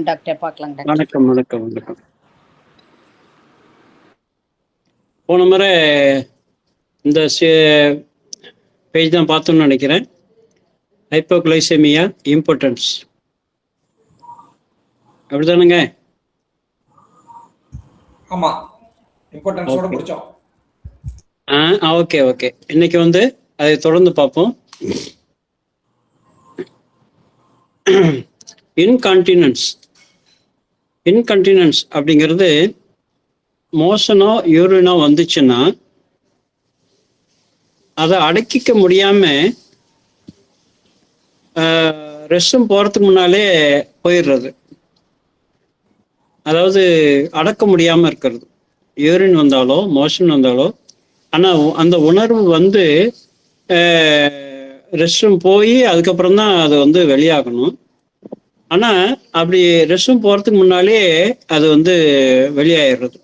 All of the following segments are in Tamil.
டாக்டர் பார்க்கலாம் டாக்டர். வணக்கம் வணக்கம் வணக்கம். போன முறை இந்த பேஜ் தான் பார்த்தோம்னு நினைக்கிறேன். ஹைப்போகிளைசெமியா இம்பார்ட்டன்ஸ் அப்படிதானுங்க? ஆமா, இம்பார்ட்டன்ஸோட முடிச்சோம். Okay okay. இன்னைக்கு அதை தொடர்ந்து பார்ப்போம். இன்கான்டினன்ஸ் அப்படிங்கிறது மோஷனோ யூரினோ வந்துச்சுன்னா அதை அடக்கிக்க முடியாம ரெஸ்ட்ரூம் போறதுக்கு முன்னாலே போயிடுறது, அதாவது அடக்க முடியாம இருக்கிறது. யூரின் வந்தாலோ மோஷன் வந்தாலோ, ஆனா அந்த உணர்வு ரெஸ்ட்ரூம் போய் அதுக்கப்புறம் தான் அது வெளியாகணும். ஆனா அப்படி ரெஸ்ட்ரூம் போறதுக்கு முன்னாலே அது வெளியாயிடுறது,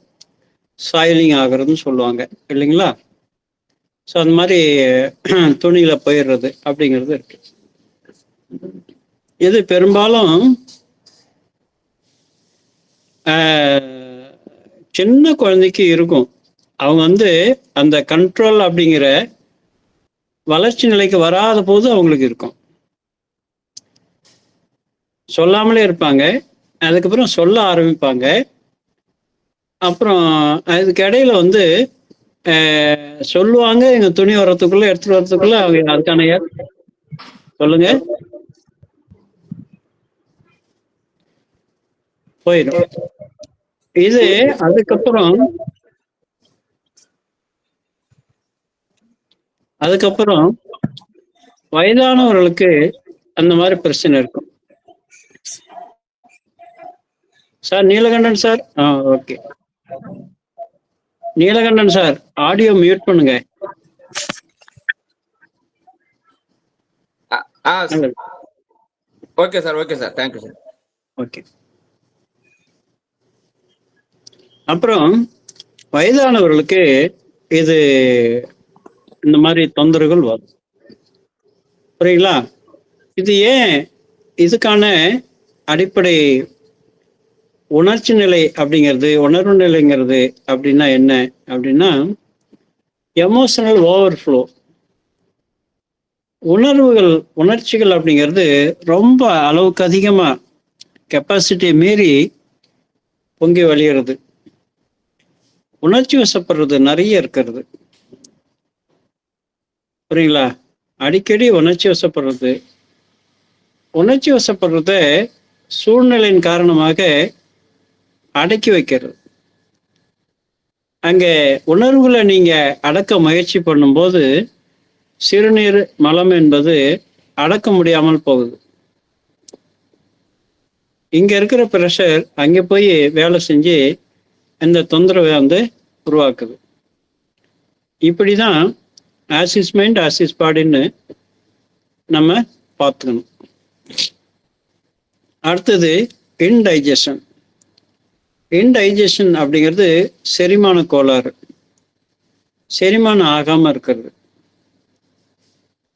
சாயிலிங் ஆகுறதுன்னு சொல்லுவாங்க இல்லைங்களா? ஸோ அந்த மாதிரி துணியில போயிடுறது அப்படிங்கிறது இருக்கு. இது பெரும்பாலும் சின்ன குழந்தைக்கு இருக்கும். அவங்க அந்த கண்ட்ரோல் அப்படிங்கிற வளர்ச்சி நிலைக்கு வராத போது அவங்களுக்கு இருக்கும். சொல்லாமலே இருப்பாங்க, அதுக்கப்புறம் சொல்ல ஆரம்பிப்பாங்க. அப்புறம் அதுக்கு இடையில சொல்லுவாங்க, எங்க துணி வர்றதுக்குள்ள எடுத்துட்டு வர்றதுக்குள்ள அவங்க அதுக்கான சொல்லுங்க போயிடும். இது அதுக்கப்புறம் வயதானவர்களுக்கு அந்த மாதிரி பிரச்சனை இருக்கும். Sir Neelakandan sir, okay. Neelakandan sir, audio mute பண்ணுங்க. Okay sir, okay sir, thank you sir. Okay. அப்புறம் வயதானவர்களுக்கு இது இந்த மாதிரி தொந்தரவுகள் வரும், புரியுங்களா? இது ஏன்? இதுக்கான அடிப்படை உணர்ச்சி நிலை அப்படிங்கிறது, உணர்வு நிலைங்கிறது அப்படின்னா என்ன அப்படின்னா, எமோஷனல் ஓவர்ஃப்ளோ. உணர்ச்சிகள் அப்படிங்கிறது ரொம்ப அளவுக்கு அதிகமா கெப்பாசிட்டியை மீறி பொங்கி வழிகிறது. உணர்ச்சி வசப்படுறது நிறைய இருக்கிறது, புரியுங்களா? அடிக்கடி உணர்ச்சி வசப்படுறத சூழ்நிலையின் காரணமாக அடக்கி வைக்கிறது. அங்க உணர்வுகளை நீங்க அடக்க முயற்சி பண்ணும்போது சிறுநீர் மலம் என்பது அடக்க முடியாமல் போகுது. இங்க இருக்கிற பிரஷர் அங்க போய் வேலை செஞ்சு இந்த தொந்தரவை உருவாக்குது. இப்படிதான் ஆசிஸ் மைண்ட் ஆசிஸ் பாடின்னு நம்ம பார்த்துக்கணும். அடுத்தது இன்டைஜஷன். இன்டைஜஷன் அப்படிங்கிறது செரிமான கோளாறு, செரிமானம் ஆகாம இருக்கிறது.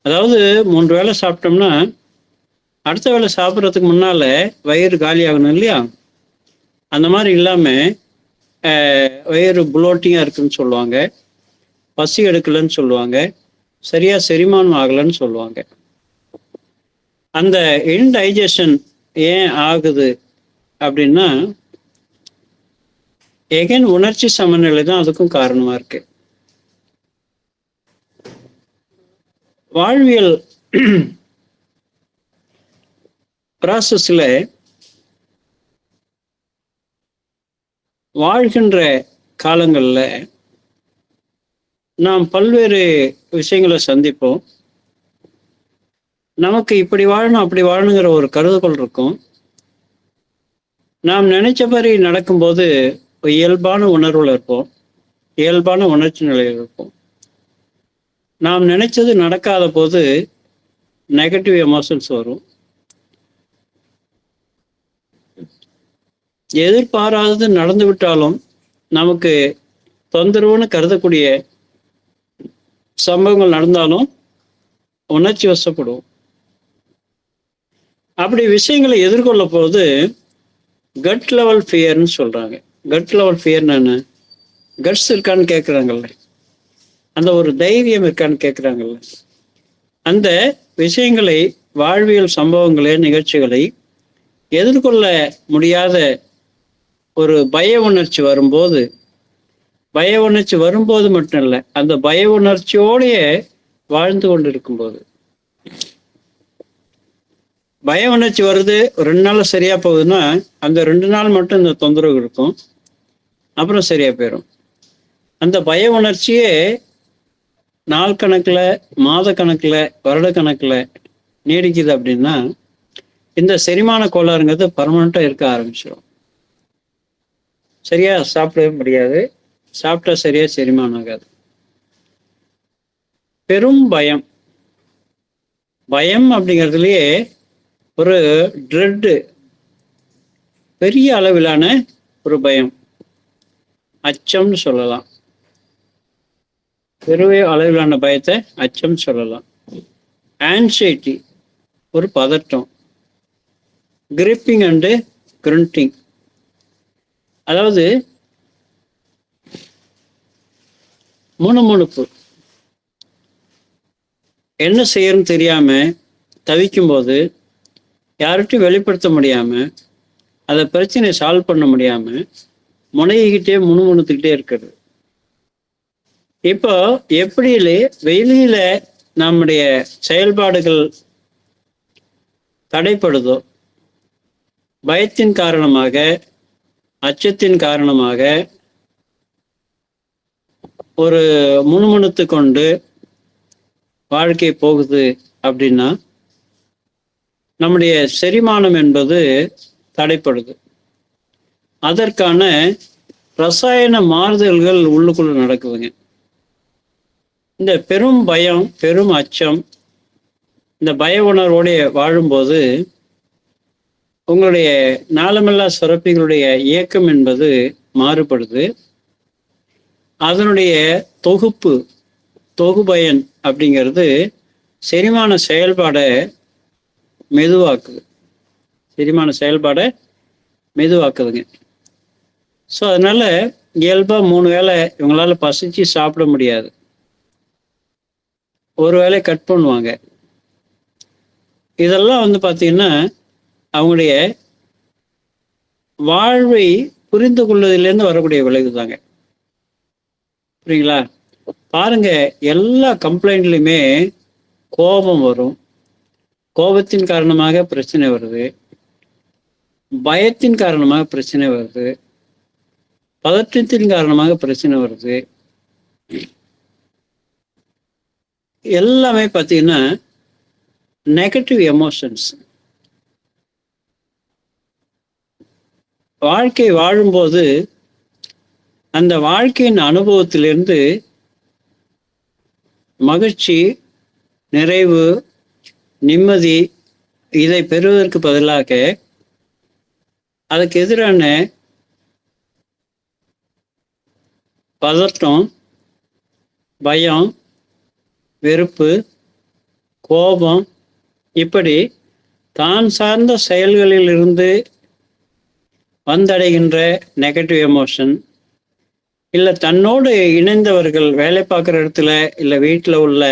அதாவது 3 வேளை சாப்பிட்டோம்னா அடுத்த வேளை சாப்பிட்றதுக்கு முன்னால வயிறு காலி ஆகணும் இல்லையா? அந்த மாதிரி இல்லாம வயிறு புளோட்டிங்கா இருக்குன்னு சொல்லுவாங்க, பசி எடுக்கலன்னு சொல்லுவாங்க, சரியா செரிமானம் ஆகலைன்னு சொல்லுவாங்க. அந்த இன்டைஜஷன் ஏன் ஆகுது அப்படின்னா, எகன் உணர்ச்சி சமநிலை தான் அதுக்கும் காரணமா இருக்கு. வாழ்வியல் ப்ராசஸ்ல வாழ்கின்ற காலங்கள்ல நாம் பல்வேறு விஷயங்களை சந்திப்போம். நமக்கு இப்படி வாழணும் அப்படி வாழணுங்கிற ஒரு கருதுகோள் இருக்கும். நாம் நினைச்ச மாதிரி நடக்கும்போது இயல்பான உணர்வுல இருப்போம், இயல்பான உணர்ச்சி நிலையில் இருப்போம். நாம் நினைச்சது நடக்காத போது நெகட்டிவ் எமோஷன்ஸ் வரும். எதிர்பாராதது நடந்து விட்டாலும் நமக்கு தொந்தரவுன்னு கருதக்கூடிய சம்பவங்கள் நடந்தாலும் உணர்ச்சி வசப்படுவோம். அப்படி விஷயங்களை எதிர்கொள்ள போது கட் லெவல் ஃபியர்னு சொல்றாங்க. கட் லெவல் ஃபியர்னு என்ன? கட்ஸ் இருக்கான்னு கேட்குறாங்கல்ல, அந்த ஒரு தைரியம் இருக்கான்னு கேட்குறாங்கல்ல, அந்த விஷயங்களை, வாழ்வியல் சம்பவங்களை, நிகழ்ச்சிகளை எதிர்கொள்ள முடியாத ஒரு பய உணர்ச்சி வரும்போது, பய உணர்ச்சி வரும்போது மட்டும் இல்லை, அந்த பய உணர்ச்சியோடைய வாழ்ந்து கொண்டு இருக்கும்போது, பய உணர்ச்சி வருது 2 நாள்ல சரியா போகுதுன்னா அந்த 2 நாள் மட்டும் இந்த தொந்தரவு இருக்கும், அப்புறம் சரியா போயிடும். அந்த பய உணர்ச்சியே நாள் கணக்குல, மாத கணக்குல, வருட கணக்குல நீடிக்குது அப்படின்னா இந்த செரிமான கோளாறுங்கிறது பர்மனண்டா இருக்க ஆரம்பிச்சிடும். சரியா சாப்பிடவே முடியாது, சாப்பிட்டா சரியா செரிமானம் ஆகாது. பெரும் பயம், பயம் அப்படிங்கிறதுலயே ஒரு ட்ரெட்டு, பெரிய அளவிலான ஒரு பயம், அச்சம்னு சொல்லலாம். பெரிய அளவிலான பயத்தை அச்சம் சொல்லலாம். ஆன்சைட்டி, ஒரு பதட்டம். கிரிப்பிங் அண்டு கிரண்டிங், அதாவது முணுமுணுப்பு, என்ன செய்யறன்னு தெரியாம தவிக்கும் போது யார்கிட்டையும் வெளிப்படுத்த முடியாம, அதை பிரச்சனையை சால்வ் பண்ண முடியாம முனைகிட்டே முணுமுணுத்துக்கிட்டே இருக்கிறது. இப்போ எப்படி வெளியில நம்முடைய செயல்பாடுகள் தடைப்படுதோ, பயத்தின் காரணமாக, அச்சத்தின் காரணமாக ஒரு முணுமுணுத்து கொண்டு வாழ்க்கை போகுது அப்படின்னா நம்முடைய செரிமானம் என்பது தடைப்படுது. அதற்கான ரசாயன மாறுதல்கள் உள்ளுக்குள்ள நடக்குதுங்க. இந்த பெரும் பயம், பெரும் அச்சம், இந்த பய உணர்வோடைய வாழும்போது உங்களுடைய நாளமில்லா சுரப்பிகளுடைய இயக்கம் என்பது மாறுபடுது. அதனுடைய தொகுபயன் அப்படிங்கிறது செரிமான செயல்பாடை மெதுவாக்குது. செரிமான செயல்பாடை மெதுவாக்குதுங்க. ஸோ அதனால இயல்பாக 3 வேளை இவங்களால பசிச்சு சாப்பிட முடியாது, ஒரு வேளை கட் பண்ணுவாங்க. இதெல்லாம் பார்த்தீங்கன்னா அவங்களுடைய வாழ்வை புரிந்து கொள்வதிலேருந்து வரக்கூடிய விளைவு தாங்க. புரியுங்களா? பாருங்க, எல்லா கம்ப்ளைண்ட்லையுமே கோபம் வரும், கோபத்தின் காரணமாக பிரச்சனை வருது, பயத்தின் காரணமாக பிரச்சனை வருது, பதற்றத்தின் காரணமாக பிரச்சனை வருது. எல்லாமே பார்த்தீங்கன்னா நெகட்டிவ் எமோஷன்ஸ். வாழ்க்கை வாழும்போது அந்த வாழ்க்கையின் அனுபவத்திலிருந்து மகிழ்ச்சி, நிறைவு, நிம்மதி இதை பெறுவதற்கு பதிலாக அதுக்கு எதிரான பதட்டம், பயம், வெறுப்பு, கோபம், இப்படி தான் சார்ந்த செயல்களில் இருந்து வந்தடைகின்ற நெகட்டிவ் எமோஷன், இல்லை தன்னோடு இணைந்தவர்கள், வேலை பார்க்குற இடத்துல இல்லை வீட்டில் உள்ள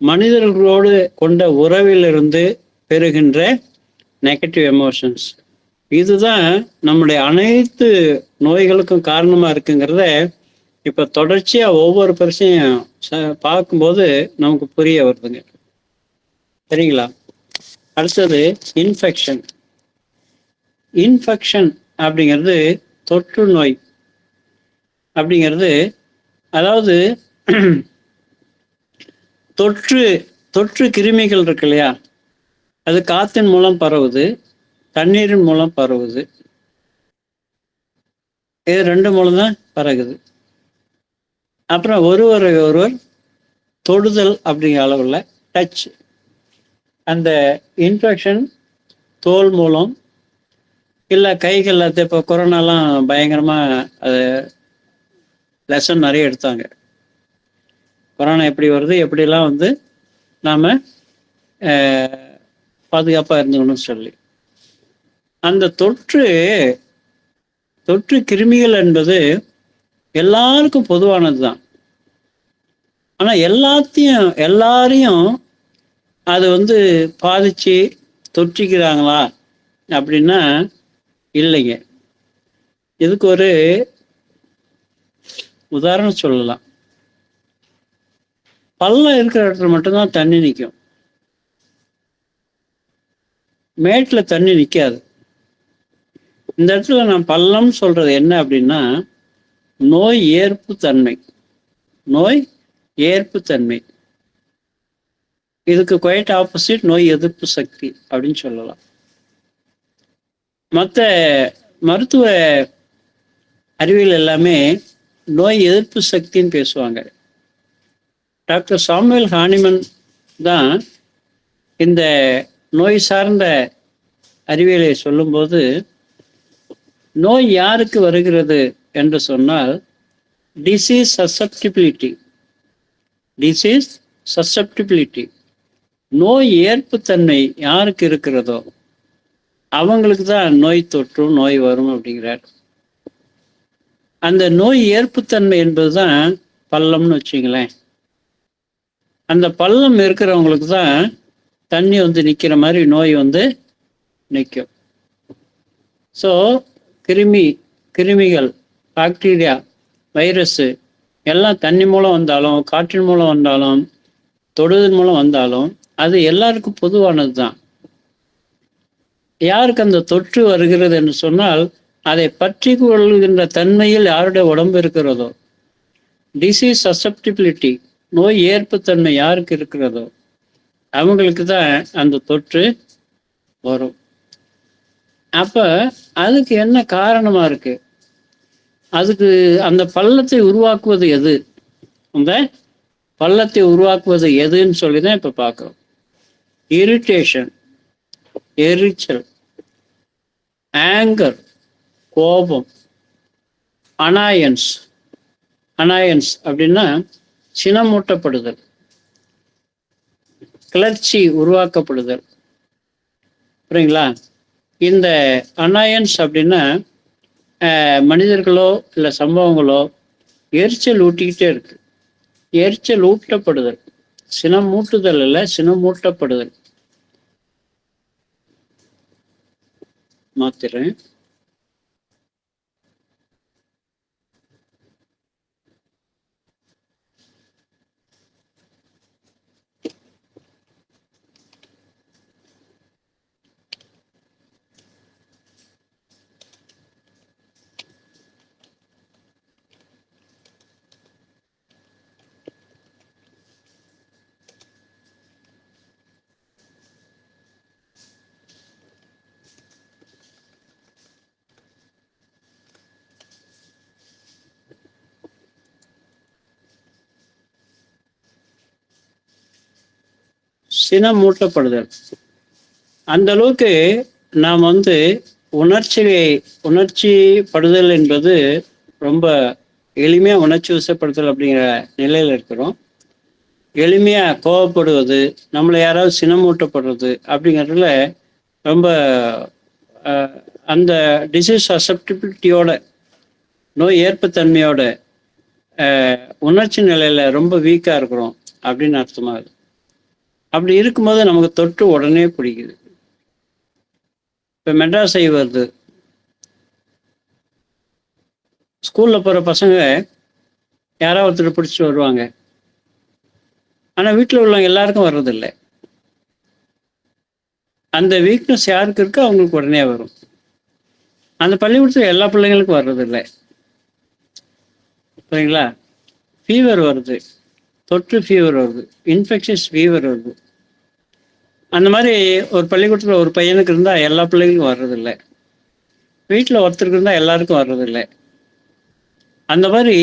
மனிதர்களோடு கொண்ட உறவிலிருந்து பெறுகின்ற நெகட்டிவ் எமோஷன்ஸ், இதுதான் நம்முடைய அனைத்து நோய்களுக்கும் காரணமாக இருக்குங்கிறத இப்போ தொடர்ச்சியாக ஒவ்வொரு பிரச்சனையும் பார்க்கும்போது நமக்கு புரிய வருதுங்க. சரிங்களா? அடுத்தது இன்ஃபெக்ஷன். இன்ஃபெக்ஷன் அப்படிங்கிறது தொற்று நோய் அப்படிங்கிறது, அதாவது தொற்று கிருமிகள் இருக்கு இல்லையா, அது காற்றின் மூலம் பரவுது, தண்ணீரின் மூலம் பரவுது. இது 2 மூலம் தான் பரவுது. அப்புறம் ஒருவர் தொடுதல் அப்படிங்கிற அளவில் டச், அந்த இன்ஃபெக்ஷன் தோல் மூலம் இல்லை கைகள். இப்போ கொரோனாலாம் பயங்கரமாக அது லெசன் நிறைய எடுத்தாங்க. கொரோனா எப்படி வருது, எப்படிலாம் நாம் பாதுகாப்பாக இருந்துக்கணும்னு சொல்லி. அந்த தொற்று தொற்று கிருமிகள் என்பது எல்லாருக்கும் பொதுவானது தான். ஆனால் எல்லாரையும் அது வந்து பாதிச்சு தொற்றிக்கிறாங்களா அப்படின்னா இல்லைங்க. இதுக்கு ஒரு உதாரணம் சொல்லலாம். பள்ளம் இருக்கிற இடத்துல மட்டும்தான் தண்ணி நிற்கும், மேட்டில் தண்ணி நிற்காது. இந்த இடத்துல நான் பள்ளம் சொல்றது என்ன அப்படின்னா நோய் ஏற்பு தன்மை. நோய் ஏற்பு தன்மை இதுக்கு குவைட் ஆப்போசிட் நோய் எதிர்ப்பு சக்தி அப்படின்னு சொல்லலாம். மற்ற மருத்துவ அறிவியல் எல்லாமே நோய் எதிர்ப்பு சக்தின்னு பேசுவாங்க. டாக்டர் சாமுவேல் ஹானிமன் தான் இந்த நோய் சார்ந்த அறிவியலை சொல்லும்போது நோய் யாருக்கு வருகிறது என்று சொன்னால் டிசீஸ் சசப்டிபிலிட்டி. டிசீஸ் சசப்டிபிலிட்டி, நோய் ஏற்புத்தன்மை யாருக்கு இருக்கிறதோ அவங்களுக்கு தான் நோய் தொற்றும் நோய் வரும் அப்படிங்கிறார். அந்த நோய் ஏற்புத்தன்மை என்பதுதான் பள்ளம்னு வச்சுங்களேன். அந்த பள்ளம் இருக்கிறவங்களுக்கு தான் தண்ணி வந்து நிற்கிற மாதிரி நோய் வந்து நிற்கும். ஸோ கிருமிகள், பாக்டீரியா, வைரஸு எல்லாம் தண்ணி மூலம் வந்தாலும் காற்றின் மூலம் வந்தாலும் தொடுதல் மூலம் வந்தாலும் அது எல்லாருக்கும் பொதுவானது தான். யாருக்கு அந்த தொற்று வருகிறது என்று சொன்னால் அதை பற்றி கொள்கின்ற தன்மையில் யாருடைய உடம்பு இருக்கிறதோ, டிசீஸ் சசப்டிபிலிட்டி, நோய் ஏற்புத்தன்மை யாருக்கு இருக்கிறதோ அவங்களுக்கு தான் அந்த தொற்று வரும். அப்ப அதுக்கு என்ன காரணமா இருக்கு? அதுக்கு அந்த பள்ளத்தை உருவாக்குவது எது? அந்த பள்ளத்தை உருவாக்குவது எதுன்னு சொல்லி தான் இப்ப பார்க்கிறோம். இரிட்டேஷன், எரிச்சல், ஆங்கர், கோபம், அனாயன்ஸ். அனாயன்ஸ் அப்படின்னா சினமூட்டப்படுதல், கிளர்ச்சி உருவாக்கப்படுதல். புரியுங்களா? இந்த அனாயன்ஸ் அப்படின்னா மனிதர்களோ இல்லை சம்பவங்களோ எரிச்சல் ஊட்டிக்கிட்டே இருக்கு. எரிச்சல் ஊட்டப்படுதல், சினம் மூட்டுதல் இல்லை, சினம் மூட்டப்படுதல். மாத்திரேன். சினம் மூட்டப்படுதல். அந்த அளவுக்கு நாம் வந்து உணர்ச்சி படுதல் என்பது ரொம்ப எளிமையா உணர்ச்சி வசப்படுதல் அப்படிங்கிற நிலையில இருக்கிறோம். எளிமையா கோவப்படுவது, நம்மளை யாராவது சினமூட்டப்படுறது அப்படிங்கிறதுல ரொம்ப அந்த டிசீஸ் சசப்டிபிலிட்டியோட, நோய் ஏற்புத்தன்மையோட உணர்ச்சி நிலையில ரொம்ப வீக்கா இருக்கிறோம் அப்படின்னு அர்த்தமாகுது. அப்படி இருக்கும்போது நமக்கு தொற்று உடனே பிடிக்குது. இப்போ மெட்ராஸ் வருது, ஸ்கூல்ல போகிற பசங்க யாராவது ஒருத்தர் பிடிச்சிட்டு வருவாங்க. ஆனால் வீட்டில் உள்ளவங்க எல்லாருக்கும் வர்றதில்லை. அந்த வீக்னஸ் யாருக்கு இருக்கோ அவங்களுக்கு உடனே வரும். அந்த பள்ளிக்கூடத்தில் எல்லா பிள்ளைங்களுக்கும் வர்றதில்லை. சரிங்களா? ஃபீவர் வருது, தொற்று ஃபீவர் வருது, இன்ஃபெக்ஷஸ் ஃபீவர் வருது. அந்த மாதிரி ஒரு பள்ளிக்கூடத்தில் ஒரு பையனுக்கு இருந்தால் எல்லா பிள்ளைங்களுக்கும் வர்றதில்லை. வீட்டில் ஒருத்தருக்கு இருந்தால் எல்லாருக்கும் வர்றதில்லை. அந்த மாதிரி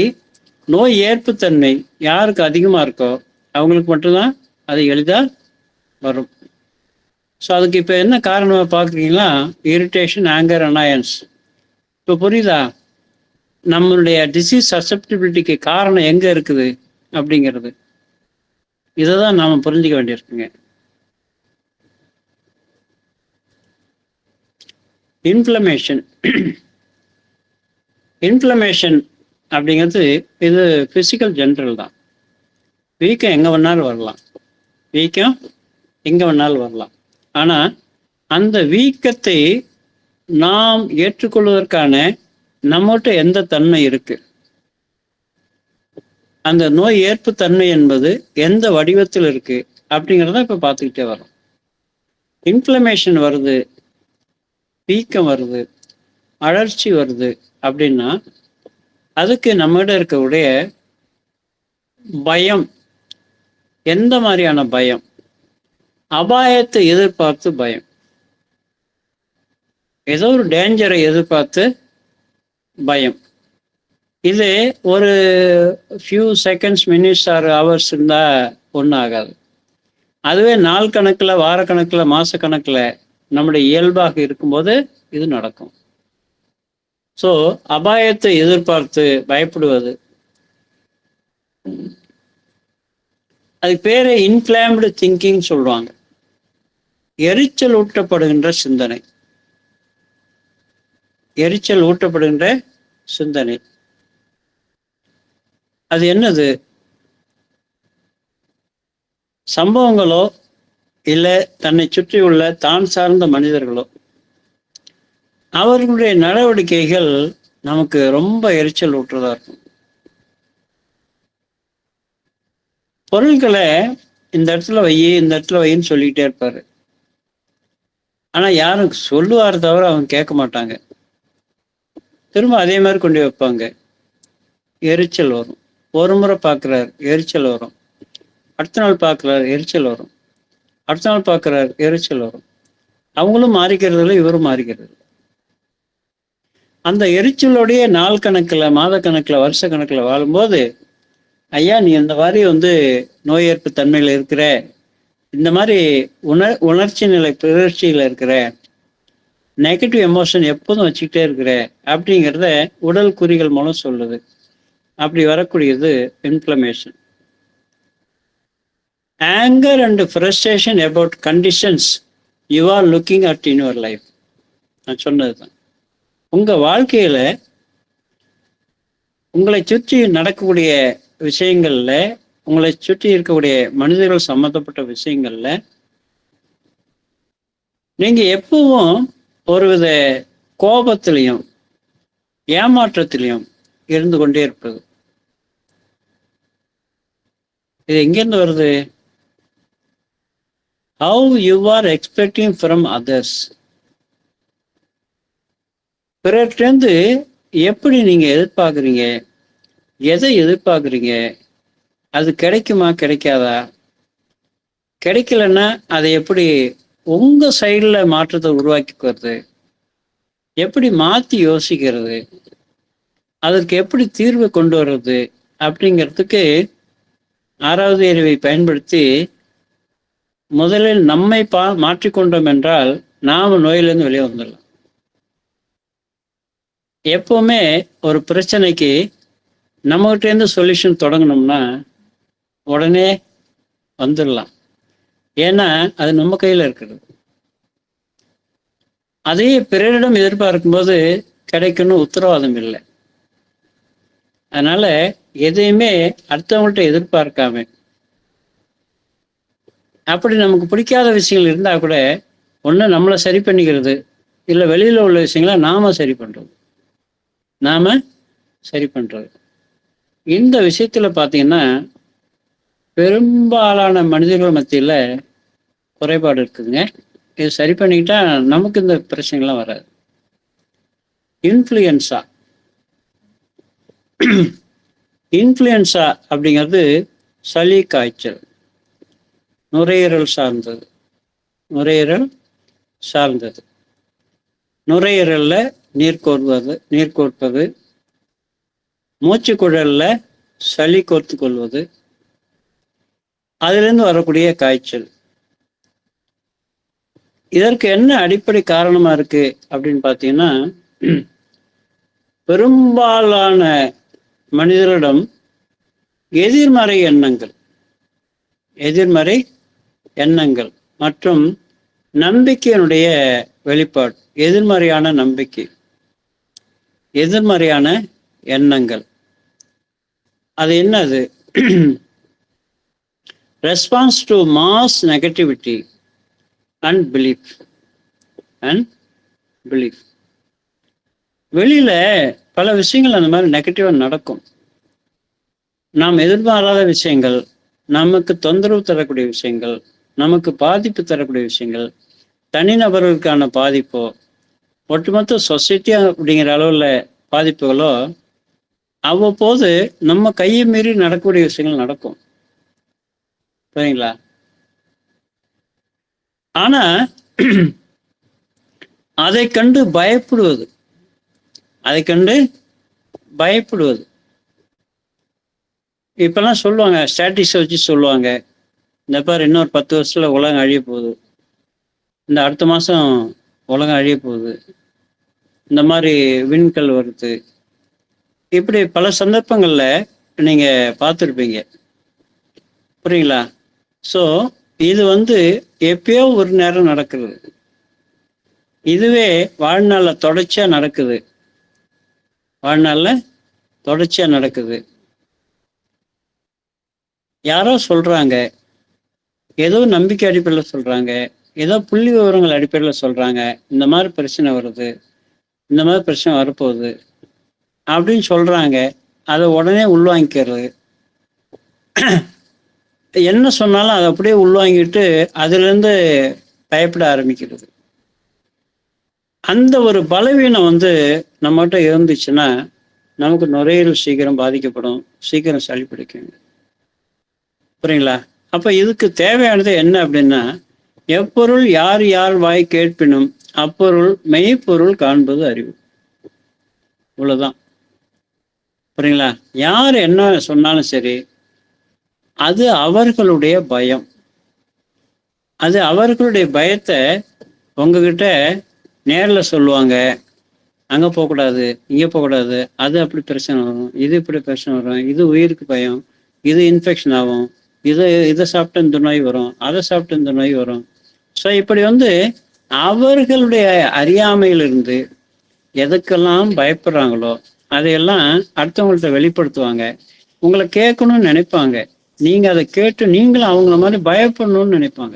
நோய் ஏற்புத்தன்மை யாருக்கு அதிகமாக இருக்கோ அவங்களுக்கு மட்டும்தான் அது எளிதாக வரும். ஸோ அதுக்கு இப்போ என்ன காரணமாக பார்க்குறீங்களா? Irritation, anger, annoyance. இப்போ புரியுதா நம்மளுடைய டிசீஸ் சசப்டிபிலிட்டிக்கு காரணம் எங்கே இருக்குது அப்படிங்கிறது? இதை தான் நாம் புரிஞ்சிக்க வேண்டியிருக்குங்க. இன்ஃப்ளமேஷன். இன்ஃப்ளமேஷன் அப்படிங்கிறது இது பிசிக்கல் ஜென்ரல் தான். வீக்கம் எங்கே வேணாலும் வரலாம், வீக்கம் எங்கே வேணாலும் வரலாம். ஆனால் அந்த வீக்கத்தை நாம் ஏற்றுக்கொள்வதற்கான நம்மகிட்ட எந்த தன்மை இருக்கு, அந்த நோய் ஏற்பு தன்மை என்பது எந்த வடிவத்தில் இருக்கு அப்படிங்கிறத இப்போ பார்த்துக்கிட்டே வரோம். இன்ஃப்ளமேஷன் வருது, வீக்கம் வருது, அழற்சி வருது அப்படின்னா அதுக்கு நம்மகிட்ட இருக்கக்கூடிய பயம் எந்த மாதிரியான பயம்? அபாயத்தை எதிர்பார்த்து பயம், ஏதோ ஒரு டேஞ்சரை எதிர்பார்த்து பயம். இது ஒரு few seconds, minutes R hours இருந்தால் ஒன்றும் ஆகாது. அதுவே நாள் கணக்கில், வாரக்கணக்கில், மாசக்கணக்கில் நம்முடைய இயல்பாக இருக்கும்போது இது நடக்கும். ஸோ அபாயத்தை எதிர்பார்த்து பயப்படுவது, அதுக்கு பேரு இன்ஃப்ளேம்டு திங்கிங் சொல்லுவாங்க. எரிச்சல் ஊட்டப்படுகின்ற சிந்தனை, எரிச்சல் ஊட்டப்படுகின்ற சிந்தனை. அது என்னது? சம்பவங்களோ இல்லை தன்னை சுற்றியுள்ள தான் சார்ந்த மனிதர்களோ அவர்களுடைய நடவடிக்கைகள் நமக்கு ரொம்ப எரிச்சல் ஊட்டுறதா இருக்கும். பொருட்களை இந்த இடத்துல வை, இந்த இடத்துல வைன்னு சொல்லிக்கிட்டே இருப்பாரு. ஆனா யாரும் சொல்லுவார் தவிர அவங்க கேட்க மாட்டாங்க. திரும்ப அதே மாதிரி கொண்டு வைப்பாங்க, எரிச்சல் வரும். ஒரு முறை பார்க்குறாரு, எரிச்சல் வரும். அடுத்த நாள் பார்க்குறாரு, எரிச்சல் வரும். அடுத்த நாள் பார்க்குறாரு, எரிச்சல் வரும். அவங்களும் மாறிக்கிறது இல்லை, இவரும் மாறிக்கிறது. அந்த எரிச்சலுடைய நாள் கணக்கில், மாத கணக்கில், வருஷ கணக்கில் வாழும்போது, ஐயா நீ இந்த மாதிரி நோய் ஏற்பு தன்மையில் இருக்கிற, இந்த மாதிரி உணர்ச்சி நிலை பிறர்ச்சியில் இருக்கிற, நெகட்டிவ் எமோஷன் எப்போதும் வச்சுக்கிட்டே இருக்கிற அப்படிங்கிறத உடல் குறிகள் மூலம் சொல்லுது. அப்படி வரக்கூடியது inflammation. Anger and frustration about conditions you are looking at in your life. நான் சொன்னது தான். உங்கள் வாழ்க்கையில் உங்களை சுற்றி நடக்கக்கூடிய விஷயங்களில், உங்களை சுற்றி இருக்கக்கூடிய மனிதர்கள் சம்மந்தப்பட்ட விஷயங்களில் நீங்கள் எப்பவும் ஒருவித கோபத்திலையும் ஏமாற்றத்திலையும் இருந்து கொண்டே இருப்பது. இது எங்கேருந்து வருது? How you are expecting from others. பிறர்கிட்டேருந்து எப்படி நீங்க எதிர்பார்க்குறீங்க, எதை எதிர்பார்க்குறீங்க, அது கிடைக்குமா கிடைக்காதா, கிடைக்கலன்னா அதை எப்படி உங்க சைடில் மாற்றத்தை உருவாக்கிக்கிறது, எப்படி மாற்றி யோசிக்கிறது, அதற்கு எப்படி தீர்வு கொண்டு வர்றது அப்படிங்கிறதுக்கு ஆறாவது அறிவை பயன்படுத்தி முதலில் நம்மை மாற்றிக்கொண்டோம் என்றால் நாம் நோயிலிருந்து வெளியே வந்துடலாம். எப்பவுமே ஒரு பிரச்சனைக்கு நம்மகிட்டேருந்து சொல்யூஷன் தொடங்கணும்னா உடனே வந்துடலாம். ஏன்னா அது நம்ம கையில் இருக்கிறது. அதே பிறரிடம் எதிர்பார்க்கும்போது கிடைக்கணும் உத்தரவாதம் இல்லை. அதனால எதையுமே அடுத்தவங்கள்ட்ட எதிர்பார்க்காம, அப்படி நமக்கு பிடிக்காத விஷயங்கள் இருந்தால் கூட ஒன்று நம்மளை சரி பண்ணிக்கிறது, இல்லை வெளியில் உள்ள விஷயங்களை நாம சரி பண்ணுறது. இந்த விஷயத்தில் பார்த்தீங்கன்னா பெரும்பாலான மனிதர்கள் மத்தியில் குறைபாடு இருக்குதுங்க. இது சரி பண்ணிக்கிட்டா நமக்கு இந்த பிரச்சனைகள்லாம் வராது. இன்ஃப்ளூயன்ஸா அப்படிங்கிறது சளி காய்ச்சல், நுரையீரல் சார்ந்தது. நுரையீரல்ல நீர் கோர்ப்பது, மூச்சு குழல்ல சளி கோர்த்து கொள்வது, அதிலிருந்து வரக்கூடிய காய்ச்சல். இதற்கு என்ன அடிப்படை காரணமா இருக்கு அப்படின்னு பார்த்தீங்கன்னா, பெரும்பாலான மனிதர்களிடம் எதிர்மறை எண்ணங்கள் மற்றும் நம்பிக்கையினுடைய வெளிப்பாடு. எதிர்மறையான எண்ணங்கள். அது என்னது? Response to mass negativity and belief. வெளியில பல விஷயங்கள் அந்த மாதிரி நெகட்டிவா நடக்கும். நாம் எதிர்பாராத விஷயங்கள், நமக்கு தொந்தரவு தரக்கூடிய விஷயங்கள், நமக்கு பாதிப்பு தரக்கூடிய விஷயங்கள், தனிநபர்களுக்கான பாதிப்போ, ஒட்டுமொத்த சொசைட்டியா அப்படிங்கிற அளவுல பாதிப்புகளோ அவ்வப்போது நம்ம கையை மீறி நடக்கக்கூடிய விஷயங்கள் நடக்கும். சரிங்களா? ஆனா அதை கண்டு பயப்படுவது, இப்பெல்லாம் சொல்லுவாங்க, ஸ்டாட்டிக்ஸ் வச்சு சொல்லுவாங்க, இந்த பாரு இன்னொரு 10 வருஷத்துல உலகம் அழிய போகுது, இந்த அடுத்த மாசம் உலகம் அழிய போகுது, இந்த மாதிரி விண்கல் வருது. இப்படி பல சந்தர்ப்பங்கள்ல நீங்க பார்த்துருப்பீங்க. புரியுங்களா? ஸோ இது எப்பயோ ஒரு நேரம் நடக்கிறது. இதுவே வாழ்நாளில் தொடர்ச்சியா நடக்குது. யாரோ சொல்றாங்க, ஏதோ நம்பிக்கை அடிப்படையில் சொல்றாங்க, ஏதோ புள்ளி விவரங்கள் அடிப்படையில் சொல்றாங்க, இந்த மாதிரி பிரச்சனை வருது, இந்த மாதிரி பிரச்சனை வரப்போகுது அப்படின்னு சொல்றாங்க. அதை உடனே உள்வாங்கிக்கிறது. என்ன சொன்னாலும் அதை அப்படியே உள்வாங்கிட்டு அதுலேருந்து பயப்பட ஆரம்பிக்கிறது. அந்த ஒரு பலவீனம் நம்மகிட்ட இருந்துச்சுன்னா நமக்கு நுரையீரல் சீக்கிரம் பாதிக்கப்படும், சீக்கிரம் சளி பிடிக்கும். புரியுங்களா? அப்ப இதுக்கு தேவையானது என்ன அப்படின்னா, எப்பொருள் யார் யார் வாய் கேட்பினும் அப்பொருள் மெய்ப்பொருள் காண்பது அறிவு. இவ்வளவுதான். புரியுங்களா? யார் என்ன சொன்னாலும் சரி, அது அவர்களுடைய பயம். அது அவர்களுடைய பயத்தை உங்ககிட்ட நேரில் சொல்லுவாங்க. அங்கே போகக்கூடாது, இங்கே போகக்கூடாது, அது அப்படி பிரச்சனை வரும், இது இப்படி பிரச்சனை வரும், இது உயிருக்கு பயம், இது இன்ஃபெக்ஷன் ஆகும், இதை சாப்பிட்டு இந்த நோய் வரும், அதை சாப்பிட்டு இந்த நோய் வரும். ஸோ இப்படி அவர்களுடைய அறியாமையிலிருந்து எதுக்கெல்லாம் பயப்படுறாங்களோ அதையெல்லாம் அடுத்தவங்கள்ட்ட வெளிப்படுத்துவாங்க. உங்களை கேட்கணும்னு நினைப்பாங்க. நீங்க அதை கேட்டு நீங்களும் அவங்கள மாதிரி பயப்படணும்னு நினைப்பாங்க.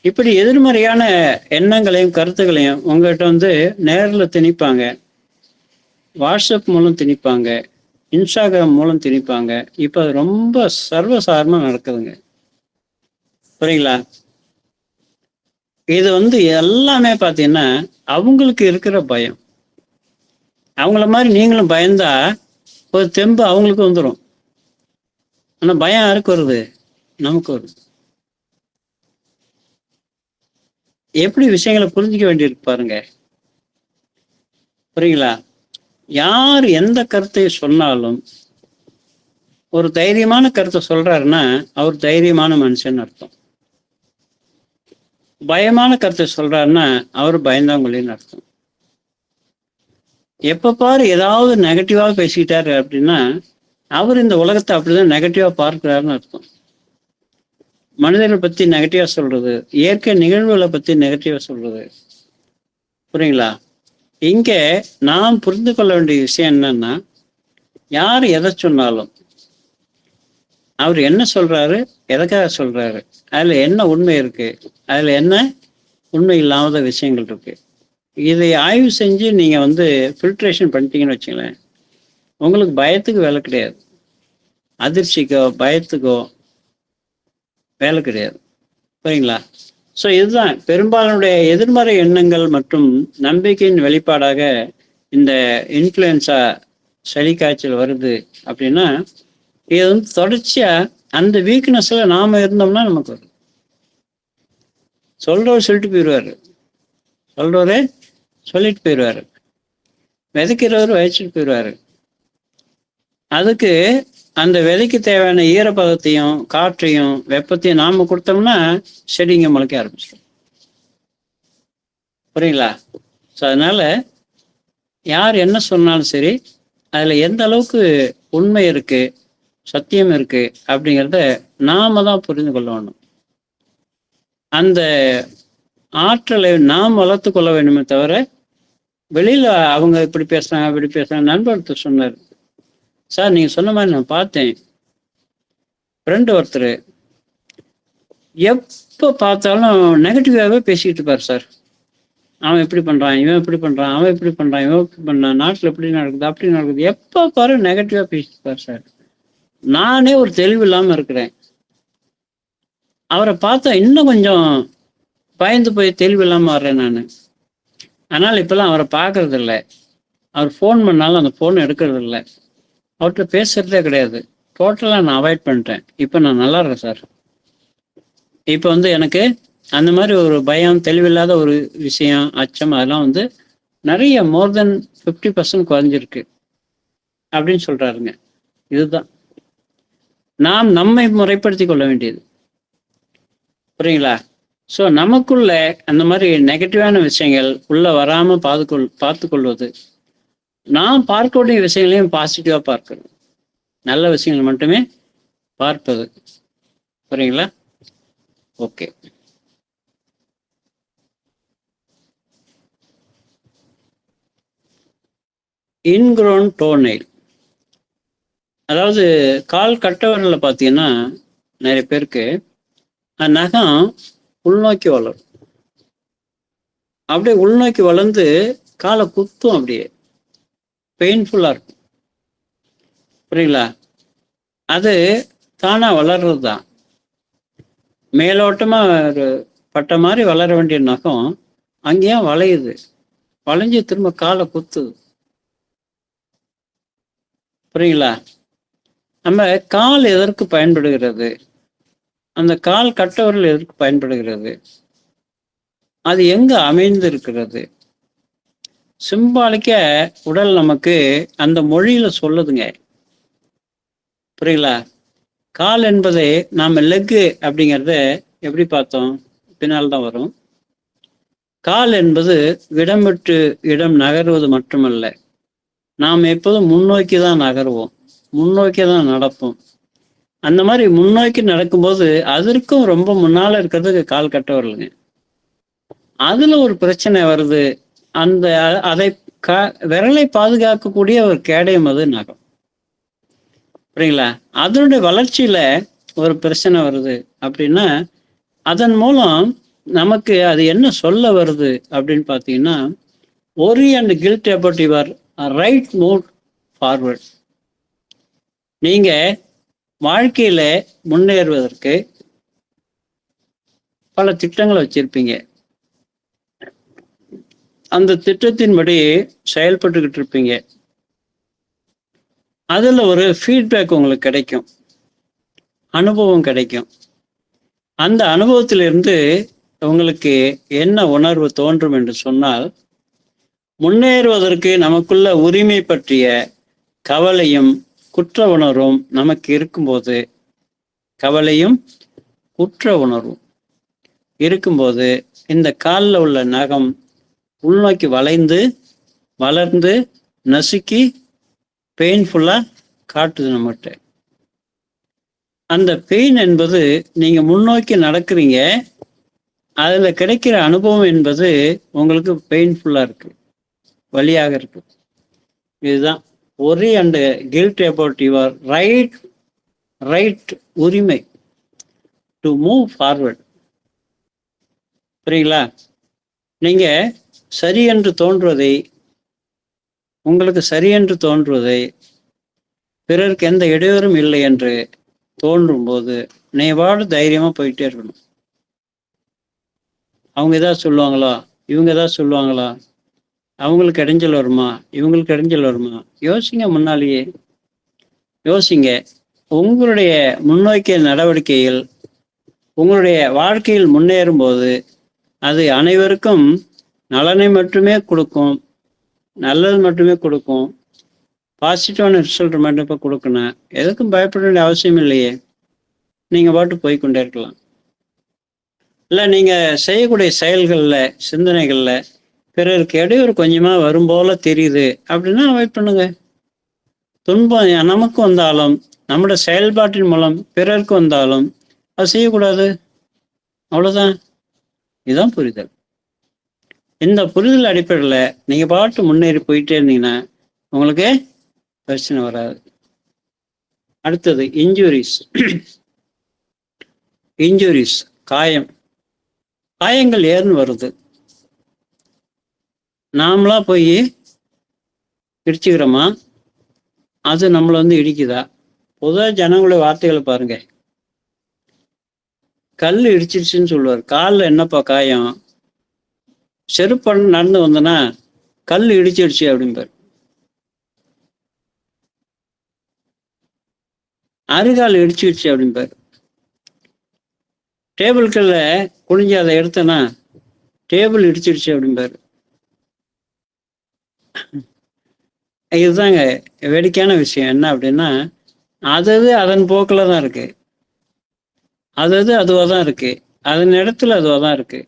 இப்படி எதிர்மறையான எண்ணங்களையும் கருத்துக்களையும் உங்ககிட்ட நேரில் திணிப்பாங்க, வாட்ஸ்அப் மூலம் திணிப்பாங்க, இன்ஸ்டாகிராம் மூலம் திணிப்பாங்க. இப்போ அது ரொம்ப சர்வசாதாரணமா நடக்குதுங்க. புரியுங்களா? இது எல்லாமே பார்த்தீங்கன்னா அவங்களுக்கு இருக்கிற பயம். அவங்கள மாதிரி நீங்களும் பயந்தா ஒரு தெம்பு அவங்களுக்கு வந்துடும். ஆனா பயம் யாருக்கு வருது? நமக்கு வருது. எப்படி விஷயங்களை புரிஞ்சிக்க வேண்டியிருக்கு பாருங்க. புரியுங்களா? யார் எந்த கருத்தை சொன்னாலும் ஒரு தைரியமான கருத்தை சொல்றாருன்னா அவர் தைரியமான மனுஷன் அர்த்தம். பயமான கருத்தை சொல்றாருன்னா அவர் பயந்தாங்கொள்ளின்னு அர்த்தம். எப்ப பாரு ஏதாவது நெகட்டிவா பேசிக்கிட்டாரு அப்படின்னா அவர் இந்த உலகத்தை அப்படிதான் நெகட்டிவா பார்க்கிறாருன்னு அர்த்தம். மனிதர்கள் பத்தி நெகட்டிவா சொல்றது, இயற்கை நிகழ்வுகளை பத்தி நெகட்டிவா சொல்றது. புரியுங்களா? இங்க நாம் புரிந்து கொள்ள வேண்டிய விஷயம் என்னன்னா, யார் எதை சொன்னாலும் அவர் என்ன சொல்றாரு, எதற்காக சொல்றாரு, அதுல என்ன உண்மை இருக்கு, அதுல என்ன உண்மை இல்லாத விஷயங்கள் இருக்கு, இதை ஆய்வு செஞ்சு நீங்க ஃபில்ட்ரேஷன் பண்ணிட்டீங்கன்னு வச்சுங்களேன், உங்களுக்கு பயத்துக்கு வேலை கிடையாது, அதிர்ச்சிக்கோ பயத்துக்கோ வேலை கிடையாது. சரிங்களா? ஸோ இதுதான் பெரும்பாலுடைய எதிர்மறை எண்ணங்கள் மற்றும் நம்பிக்கையின் வெளிப்பாடாக இந்த இன்ஃப்ளூயன்ஸா சளி காய்ச்சல் வருது அப்படின்னா, இது தொடர்ச்சியா அந்த வீக்னஸ்ல நாம இருந்தோம்னா நமக்கு வரும். சொல்றவர் சொல்லிட்டு போயிடுவாரு, விதைக்கிறவர் விதைச்சிட்டு போயிடுவாரு. அதுக்கு அந்த விதைக்கு தேவையான ஈரப்பதத்தையும் காற்றையும் வெப்பத்தையும் நாம கொடுத்தோம்னா செடிங்க முளைக்க ஆரம்பிச்சிடும். புரியுங்களா? ஸோ அதனால யார் என்ன சொன்னாலும் சரி, அதுல எந்த அளவுக்கு உண்மை இருக்கு, சத்தியம் இருக்கு அப்படிங்கிறத நாம தான் புரிந்து கொள்ளணும். அந்த ஆற்றலை நாம் வளர்த்து கொள்ள வேண்டுமே தவிர வெளியில அவங்க இப்படி பேசுறாங்க அப்படி பேசுறாங்க. நண்பர் ஒருத்தர் சொன்னார், சார் நீங்க சொன்ன மாதிரி நான் பார்த்தேன், ஃப்ரெண்டு ஒருத்தர் எப்போ பார்த்தாலும் நெகட்டிவாகவே பேசிக்கிட்டு இருப்பார் சார். அவன் இப்படி பண்றான், இவன் இப்படி பண்றான், அவன் இப்படி பண்றான், இவன் இப்படி பண்றான், நாட்டில் இப்படி நடக்குது அப்படி நடக்குது, எப்போ பாரு நெகட்டிவா பேசிட்டு இருப்பார் சார். நானே ஒரு தெளிவு இல்லாம இருக்கிறேன். அவரை பார்த்தா இன்னும் கொஞ்சம் பயந்து போய் தெளிவு இல்லாம வர்றேன் நான். அதனால இப்பெல்லாம் அவரை பார்க்கறது இல்லை. அவர் ஃபோன் பண்ணாலும் அந்த ஃபோன் எடுக்கிறது இல்லை. அவர்கிட்ட பேசுறதே கிடையாது. டோட்டலா நான் அவாய்ட் பண்ணிட்டேன். இப்போ நான் நல்லா இருக்கேன் சார். இப்போ வந்து எனக்கு அந்த மாதிரி ஒரு பயம், தெளிவில்லாத ஒரு விஷயம், அச்சம் அதெல்லாம் வந்து நிறைய மோர் தென் 50% குறைஞ்சிருக்கு அப்படின்னு சொல்றாருங்க. இதுதான் நாம் நம்மை முறைப்படுத்தி கொள்ள வேண்டியது. புரியுங்களா? ஸோ நமக்குள்ள அந்த மாதிரி நெகட்டிவான விஷயங்கள் உள்ள வராம பார்த்து கொள்வது, நாம் பார்க்கக்கூடிய விஷயங்களையும் பாசிட்டிவா பார்க்கணும், நல்ல விஷயங்கள் மட்டுமே பார்ப்பது. புரியுங்களா? ஓகே. இன்க்ரோன் டோநெயில், அதாவது கால் கட்டவரில் பார்த்தீங்கன்னா நிறைய பேருக்கு நகம் உள்நோக்கி வளரும். அப்படியே உள்நோக்கி வளர்ந்து காலை குத்தும், அப்படியே பெயின்ஃபுல்லா இருக்கும். புரியுங்களா? அது தானா வளர்றது தான். மேலோட்டமா ஒரு பட்ட மாதிரி வளர வேண்டிய நகம் அங்கேயும் வளையுது, வளைஞ்சு திரும்ப காலை குத்துது. புரியுங்களா? நம்ம கால் எதற்கு பயன்படுகிறது, அந்த கால் கட்டவர்கள் எதற்கு பயன்படுகிறது, அது எங்க அமைந்து இருக்கிறது, சிம்பாலிக்க உடல் நமக்கு அந்த மொழியில சொல்லுதுங்க. புரியுங்களா? கால் என்பதை நாம லெக்கு அப்படிங்கிறத எப்படி பார்த்தோம், பின்னால் தான் வரும். கால் என்பது இடம் விட்டு இடம் நகர்வது மட்டுமல்ல, நாம் எப்போதும் முன்னோக்கி தான் நகருவோம், முன்னோக்கி தான் நடப்போம். அந்த மாதிரி முன்னோக்கி நடக்கும்போது அதற்கும் ரொம்ப முன்னால இருக்கிறதுக்கு கால் கட்ட வரலுங்க. அதுல ஒரு பிரச்சனை வருது. அந்த அதை விரலை பாதுகாக்கக்கூடிய ஒரு கேடயம் அது நகம். புரியுங்களா? அதனுடைய வளர்ச்சியில ஒரு பிரச்சனை வருது அப்படின்னா அதன் மூலம் நமக்கு அது என்ன சொல்ல வருது அப்படின்னு பார்த்தீங்கன்னா, worry and guilt about your right move forward. நீங்க வாழ்க்கையில முன்னேறுவதற்கு பல திட்டங்களை வச்சிருப்பீங்க. அந்த திட்டத்தின்படி செயல்பட்டுக்கிட்டு இருப்பீங்க. அதுல ஒரு ஃபீட்பேக் உங்களுக்கு கிடைக்கும், அனுபவம் கிடைக்கும். அந்த அனுபவத்திலிருந்து உங்களுக்கு என்ன உணர்வு தோன்றும் என்று சொன்னால், முன்னேறுவதற்கு நமக்குள்ள உரிமை பற்றிய கவலையும் குற்ற உணர்வும் நமக்கு இருக்கும்போது, கவலையும் குற்ற உணர்வும் இருக்கும்போது இந்த காலில் உள்ள நகம் உள்நோக்கி வளைந்து வளர்ந்து நசுக்கி பெயின்ஃபுல்லா காட்டுது நம்மகிட்ட. அந்த பெயின் என்பது நீங்க முன்னோக்கி நடக்கிறீங்க, அதுல கிடைக்கிற அனுபவம் என்பது உங்களுக்கு பெயின்ஃபுல்லா இருக்கு, வலியாக இருக்கு. இதுதான் worry and guilt about your right உரிமை டு மூவ் ஃபார்வர்ட். புரியுங்களா? நீங்க சரி என்று தோன்றுவதை, உங்களுக்கு சரி என்று தோன்றுவதை, பிறருக்கு எந்த இடையூறும் இல்லை என்று தோன்றும் போது நீவாடு தைரியமா போயிட்டே இருக்கணும். அவங்க ஏதாவது சொல்லுவாங்களா, இவங்க ஏதாவது சொல்லுவாங்களா, அவங்களுக்கு இடைஞ்சல் வருமா, இவங்களுக்கு இடைஞ்சல் வருமா, யோசிங்க. முன்னாலேயே யோசிங்க. உங்களுடைய முன்னோக்கிய நடவடிக்கைகள் உங்களுடைய வாழ்க்கையில் முன்னேறும் போது அது அனைவருக்கும் நலனை மட்டுமே கொடுக்கும், நல்லது மட்டுமே கொடுக்கும், பாசிட்டிவான ரிசல்ட் மட்டும் கொடுக்கணும். எதுக்கும் பயப்பட வேண்டிய அவசியம் இல்லையே. நீங்க பாட்டு போய்கொண்டே இருக்கலாம். இல்லை நீங்க செய்யக்கூடிய செயல்கள்ல சிந்தனைகள்ல பிறருக்கு இடையூறு கொஞ்சமா வரும் போல தெரியுது அப்படின்னா அவாய்ட் பண்ணுங்க. துன்பம் நமக்கு வந்தாலும் நம்முடைய செயல்பாட்டின் மூலம் பிறருக்கு வந்தாலும் அது செய்யக்கூடாது. அவ்வளவுதான். இதுதான் புரிதல். இந்த புரிதல் அடிப்படையில் நீங்க பாட்டு முன்னேறி போயிட்டே இருந்தீங்கன்னா உங்களுக்கு பிரச்சனை வராது. அடுத்தது இன்ஜுரிஸ். இன்ஜுரிஸ், காயம். காயங்கள் ஏன்னு வருது? நாமளா போய் இடிச்சுக்கிறோமா, அது நம்மளை வந்து இடிக்குதா? பொதுவாக ஜனங்களுடைய வார்த்தைகளை பாருங்க. கல் இடிச்சிருச்சுன்னு சொல்லுவார். காலில் என்னப்பா காயம்? செருப்பன் நடந்து வந்தனா கல் இடிச்சிடுச்சு அப்படிம்பார். அருகால் இடிச்சிடுச்சு அப்படிம்பார். டேபிள்கள்ல குனிஞ்சு அதை எடுத்தனா டேபிள் இடிச்சிடுச்சு அப்படிம்பாரு. இதுதாங்க வேடிக்கையான விஷயம். என்ன அப்படின்னா, அதது அதன் போக்கில் தான் இருக்கு, அதது அதுவாக தான் இருக்கு, அதன் இடத்துல அதுவாக தான் இருக்கு.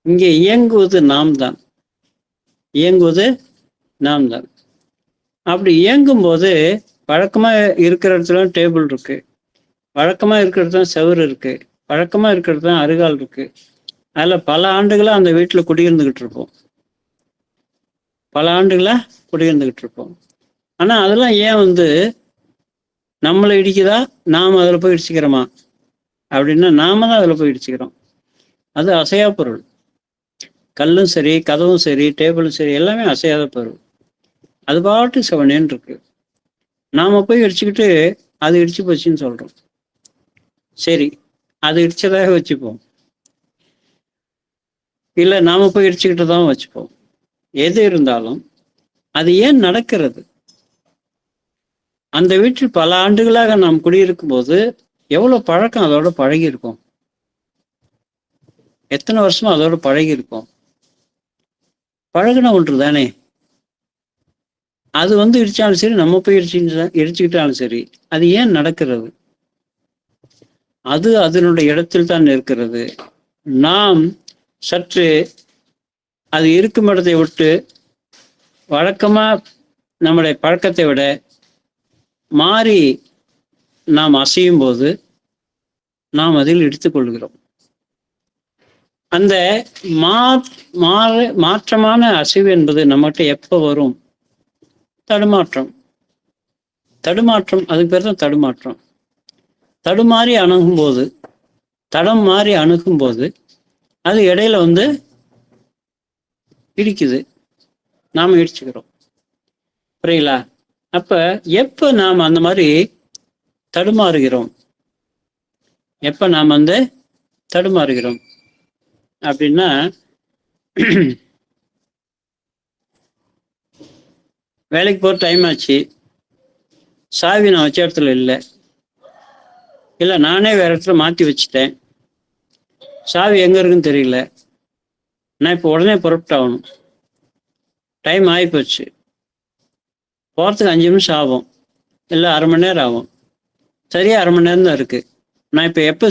இங்கே இயங்குவது நாம் தான், இயங்குவது நாம் தான். அப்படி இயங்கும்போது வழக்கமாக இருக்கிற இடத்துல டேபிள் இருக்கு, வழக்கமாக இருக்கிற இடத்துல செவுரு இருக்கு, வழக்கமாக இருக்கிறது தான் அருகால் இருக்கு. அதில் பல ஆண்டுகளாக அந்த வீட்டில் குடியிருந்துக்கிட்டு இருப்போம், பல ஆண்டுகளாக குடியிருந்துக்கிட்டு இருப்போம். ஆனால் அதெல்லாம் ஏன் வந்து நம்மளை இடிக்குதா, நாம் அதில் போய் இடிச்சுக்கிறோமா அப்படின்னா, நாம தான் அதில் போய் இடிச்சுக்கிறோம். அது அசையா பொருள். கல்லும் சரி, கதவும் சரி, டேபிளும் சரி, எல்லாமே அசையாத பொருள். அது பாட்டு செவனேன்னு இருக்கு. நாம போய் இடிச்சுக்கிட்டு அது இடிச்சு போச்சுன்னு சொல்றோம். சரி, அது இடிச்சதாக வச்சுப்போம், இல்லை நாம போய் இடிச்சுக்கிட்டு தான் வச்சுப்போம். எது இருந்தாலும் அது ஏன் நடக்கிறது? அந்த வீட்டில் பல ஆண்டுகளாக நாம் குடியிருக்கும் போது எவ்வளவு பழக்கம் அதோட பழகி இருக்கும், எத்தனை வருஷமா அதோட பழகி இருக்கும். பழகின ஒன்று தானே. அது வந்து இடிச்சாலும் சரி, நம்ம போய் இடிச்சுக்கிட்டாலும் சரி, அது ஏன் நடக்கிறது? அது அதனுடைய இடத்தில் தான் இருக்கிறது. நாம் சற்று அது இருக்கும் இடத்தை விட்டு வழக்கமா நம்முடைய பழக்கத்தை விட மாறி நாம் அசையும் போது நாம் அதில் எடுத்துக்கொள்கிறோம். அந்த மாற்றமான அசைவு என்பது நம்மகிட்ட எப்போ வரும்? தடுமாற்றம். தடுமாற்றம், அதுக்கு பேர் தான் தடுமாற்றம். தடுமாறி அணுகும்போது, தடம் மாறி அணுகும்போது அது இடையில வந்து இடிக்குது, நாம இடிச்சுக்கிறோம். புரியுங்களா? அப்ப எப்ப நாம் அந்த மாதிரி தடுமாறுகிறோம், எப்ப நாம் வந்து தடுமாறுகிறோம் அப்படின்னா, வேலைக்கு போகிற டைம் ஆச்சு, சாவி நான் வச்ச இடத்துல இல்லை நானே வேற இடத்துல மாற்றி வச்சுட்டேன், சாவி எங்கே இருக்குன்னு தெரியல, நான் இப்போ உடனே புறப்பட்டாகணும், டைம் ஆகிப்போச்சு, போகிறதுக்கு 5 நிமிஷம் ஆகும், இல்லை அரை மணி நேரம் ஆகும், சரியா அரை மணி நேரம் தான் இருக்குது. நான் இப்போ எப்போ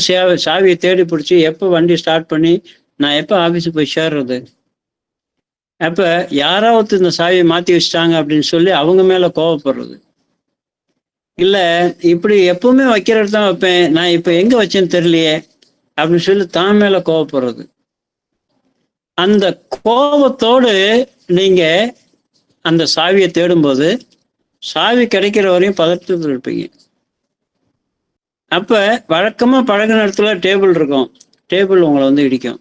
சாவியை தேடி பிடிச்சி எப்போ வண்டி ஸ்டார்ட் பண்ணி நான் எப்போ ஆஃபீஸுக்கு போய் சேர்றது? அப்போ யாராவது இந்த சாவியை மாற்றி வச்சுட்டாங்க அப்படின்னு சொல்லி அவங்க மேலே கோவப்படுறது, இல்லை இப்படி எப்பவுமே வைக்கிற இடத்துல தான் வைப்பேன், நான் இப்போ எங்கே வச்சேன்னு தெரியலையே அப்படின்னு சொல்லி தான் மேலே கோவப்படுறது. அந்த கோபத்தோடு நீங்கள் அந்த சாவியை தேடும்போது சாவி கிடைக்கிற வரையும் பதற்றத்தில் இருப்பீங்க. அப்போ வழக்கமாக பழகின இடத்துல டேபிள் இருக்கும், டேபிள் உங்களை வந்து இடிக்கும்.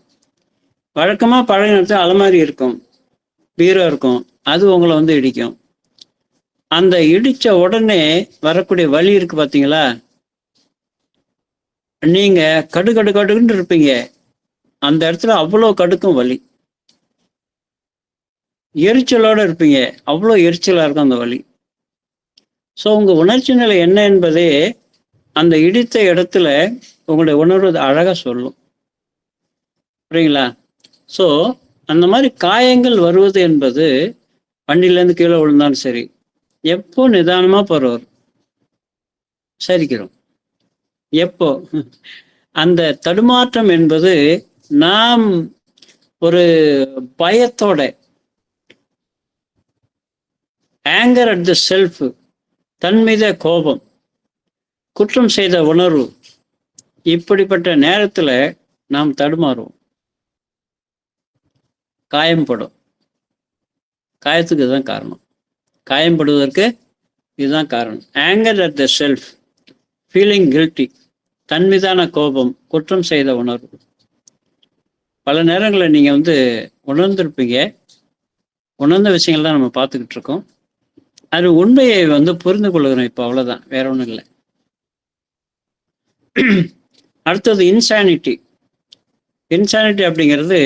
வழக்கமாக பழகின இடத்துல அலமாரி இருக்கும், பீரோ இருக்கும், அது உங்களை வந்து இடிக்கும். அந்த இடித்த உடனே வரக்கூடிய வலி இருக்கு பார்த்தீங்களா, நீங்கள் கடுக்குன்னு இருப்பீங்க. அந்த இடத்துல அவ்வளோ கடுக்கும் வலி, எரிச்சலோடு இருப்பீங்க, அவ்வளோ எரிச்சலாக இருக்கும் அந்த வலி. ஸோ உங்கள் உணர்ச்சி நிலை என்ன என்பதே அந்த இடித்த இடத்துல உங்களுடைய உணர்வு அழகாக சொல்லும். புரியுங்களா? ஸோ அந்த மாதிரி காயங்கள் வருவது என்பது வண்டியிலேருந்து கீழே விழுந்தாலும் சரி, எப்போ நிதானமாக போகிறவர் சரிக்கிறோம். எப்போ அந்த தடுமாற்றம் என்பது நாம் ஒரு பயத்தோட, ஆங்கர் அட் த செல்ஃப், தன் மீத கோபம், குற்றம் செய்த உணர்வு, இப்படிப்பட்ட நேரத்தில் நாம் தடுமாறுவோம். காயம்படும். காயத்துக்கு இதுதான் காரணம். காயம்படுவதற்கு இதுதான் காரணம். Anger at the self, feeling guilty, தன் மீதான கோபம், குற்றம் செய்த உணர்வு. பல நேரங்களில் நீங்கள் உணர்ந்திருப்பீங்க. உணர்ந்த விஷயங்கள் தான் நம்ம பார்த்துக்கிட்டு இருக்கோம். அது உண்மையை புரிந்து கொள்கிறோம். இப்போ அவ்வளோதான், வேற ஒன்றும் இல்லை. அடுத்தது இன்சானிட்டி. இன்சானிட்டி அப்படிங்கிறது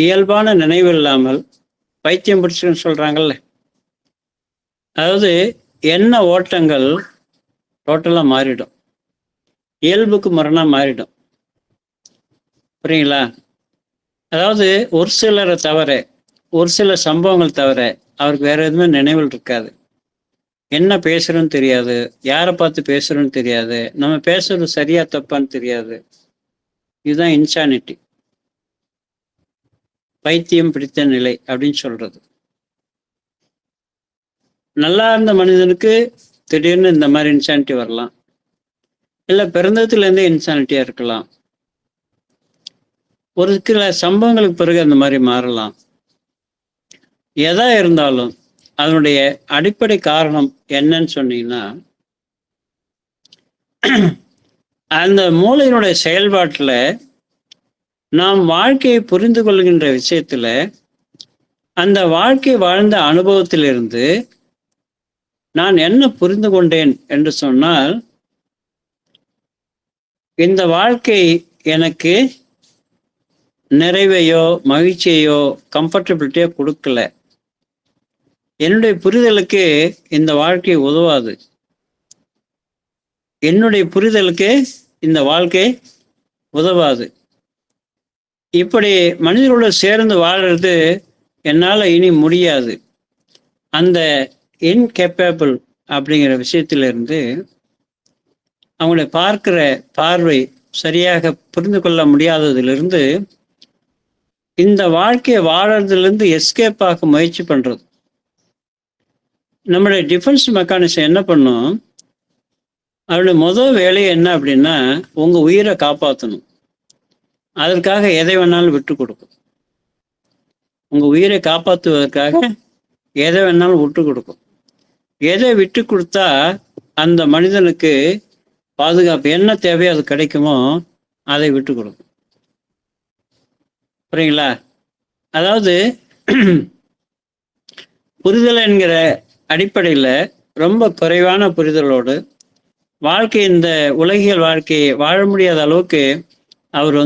இயல்பான நினைவு இல்லாமல் பைத்தியம் பிடிச்சுன்னு சொல்கிறாங்கல்ல. அதாவது எண்ண ஓட்டங்கள் டோட்டலாக மாறிடும், இயல்புக்கு முரணாக மாறிடும். புரியுங்களா? அதாவது ஒரு சிலரை தவிர, ஒரு சில சம்பவங்கள் தவிர அவருக்கு வேற எதுவுமே நினைவில் இருக்காது. என்ன பேசுறோன்னு தெரியாது, யாரை பார்த்து பேசுறோன்னு தெரியாது, நம்ம பேசுறது சரியா தப்பான்னு தெரியாது. இதுதான் இன்சானிட்டி, பைத்தியம் பிடித்த நிலை அப்படின்னு சொல்றது. நல்லா இருந்த மனிதனுக்கு திடீர்னு இந்த மாதிரி இன்சானிட்டி வரலாம், இல்லை பிறந்ததுலேருந்தே இன்சானிட்டியா இருக்கலாம். ஒரு சில சம்பவங்களுக்கு பிறகு அந்த மாதிரி மாறலாம். எதா இருந்தாலும் அதனுடைய அடிப்படை காரணம் என்னன்னு சொன்னீங்கன்னா, அந்த மூளையினுடைய செயல்பாட்டில் நாம் வாழ்க்கையை புரிந்து கொள்கின்ற விஷயத்துல, அந்த வாழ்க்கை வாழ்ந்த அனுபவத்திலிருந்து நான் என்ன புரிந்து கொண்டேன் என்று சொன்னால், இந்த வாழ்க்கை எனக்கு நிறைவையோ மகிழ்ச்சியையோ கம்ஃபர்டபிலிட்டியோ கொடுக்கல. என்னுடைய புரிதலுக்கு இந்த வாழ்க்கை உதவாது. என்னுடைய புரிதலுக்கு இந்த வாழ்க்கை உதவாது. இப்படி மனிதர்களோடு சேர்ந்து வாழ்றது என்னால் இனி முடியாது. அந்த இன்கேப்பபிள் அப்படிங்கிற விஷயத்திலிருந்து, அவங்களை பார்க்கிற பார்வை சரியாக புரிந்து கொள்ள முடியாததிலிருந்து, இந்த வாழ்க்கையை வாழறதுலேருந்து எஸ்கேப் ஆக முயற்சி பண்ணுறது. நம்மளுடைய டிஃபென்ஸ் மெக்கானிசம் என்ன பண்ணும்? அவருடைய முதல் வேலை என்ன அப்படின்னா, உங்கள் உயிரை காப்பாற்றணும். அதற்காக எதை வேணாலும் விட்டு கொடுக்கும். உங்கள் உயிரை காப்பாற்றுவதற்காக எதை வேணாலும் விட்டு கொடுக்கும். எதை விட்டு கொடுத்தா அந்த மனிதனுக்கு பாதுகாப்பு என்ன தேவையோ அது கிடைக்குமோ அதை விட்டு கொடுக்கும். புரியுங்களா? அதாவது புரிதல் என்கிற அடிப்படையில் ரொம்ப குறைவான புரிதலோடு வாழ்க்கை, இந்த உலகியல் வாழ்க்கையை வாழ முடியாத அளவுக்கு அவர்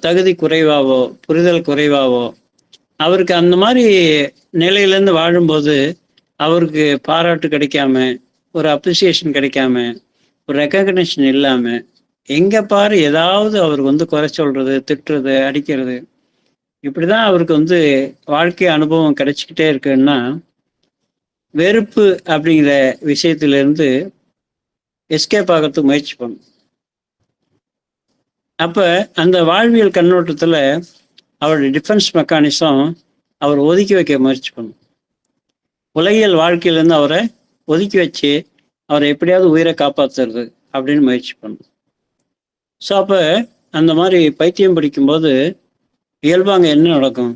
தகுதி குறைவாவோ புரிதல் குறைவாவோ, அவருக்கு அந்த மாதிரி நிலையிலேருந்து வாழும்போது அவருக்கு பாராட்டு கிடைக்காம, ஒரு அப்ரிசியேஷன் கிடைக்காம, ஒரு ரெக்கக்னிஷன் இல்லாமல், எங்கே பாரு ஏதாவது அவருக்கு குறை சொல்றது, திட்டுறது, அடிக்கிறது, இப்படி தான் அவருக்கு வாழ்க்கை அனுபவம் கிடைச்சிக்கிட்டே இருக்குன்னா, வெறுப்பு அப்படிங்கிற விஷயத்திலிருந்து எஸ்கேப் ஆகிறதுக்கு முயற்சி பண்ணும். அப்போ அந்த வாழ்வியல் கண்ணோட்டத்தில் அவருடைய டிஃபென்ஸ் மெக்கானிசம் அவர் ஒதுக்கி வைக்க முயற்சி பண்ணும். உலகியல் வாழ்க்கையிலேருந்து அவரை ஒதுக்கி வச்சு அவரை எப்படியாவது உயிரை காப்பாற்றுறது அப்படின்னு முயற்சி பண்ணும். ஸோ அப்போ அந்த மாதிரி பைத்தியம் பிடிக்கும்போது இயல்பாங்க என்ன நடக்கும்?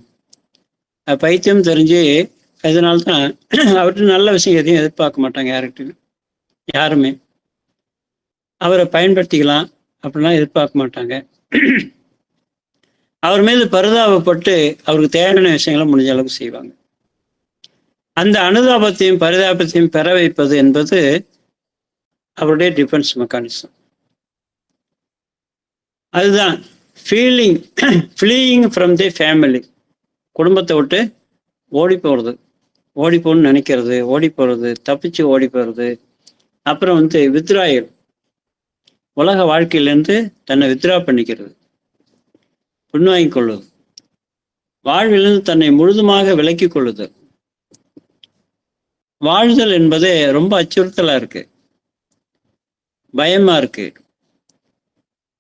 பைத்தியம் தெரிஞ்சு அதனால்தான் அவர்கிட்ட நல்ல விஷயம் எதையும் எதிர்பார்க்க மாட்டாங்க. யாருமே அவரை பயன்படுத்திக்கலாம் அப்படிலாம் எதிர்பார்க்க மாட்டாங்க. அவர் மீது பரிதாபப்பட்டு அவருக்கு தேவையான விஷயங்களை முடிஞ்ச அளவுக்கு செய்வாங்க. அந்த அனுதாபத்தையும் பரிதாபத்தையும் பெற வைப்பது என்பது அவருடைய டிஃபென்ஸ் மெக்கானிசம். அதுதான் ஃப்ளீயிங் ஃப்ரம் தி ஃபேமிலி. குடும்பத்தை விட்டு ஓடி போகிறது, ஓடி போகணும்னு நினைக்கிறது, ஓடி போகிறது, தப்பிச்சு ஓடி போகிறது. அப்புறம் வித்ராயல், உலக வாழ்க்கையிலேருந்து தன்னை வித்ரா பண்ணிக்கிறது, பின்வாங்கிக் கொள்வது, வாழ்விலிருந்து தன்னை முழுதுமாக விலக்கி கொள்ளுது. வாழ்தல் என்பது ரொம்ப அச்சுறுத்தலாக இருக்கு, பயமா இருக்கு,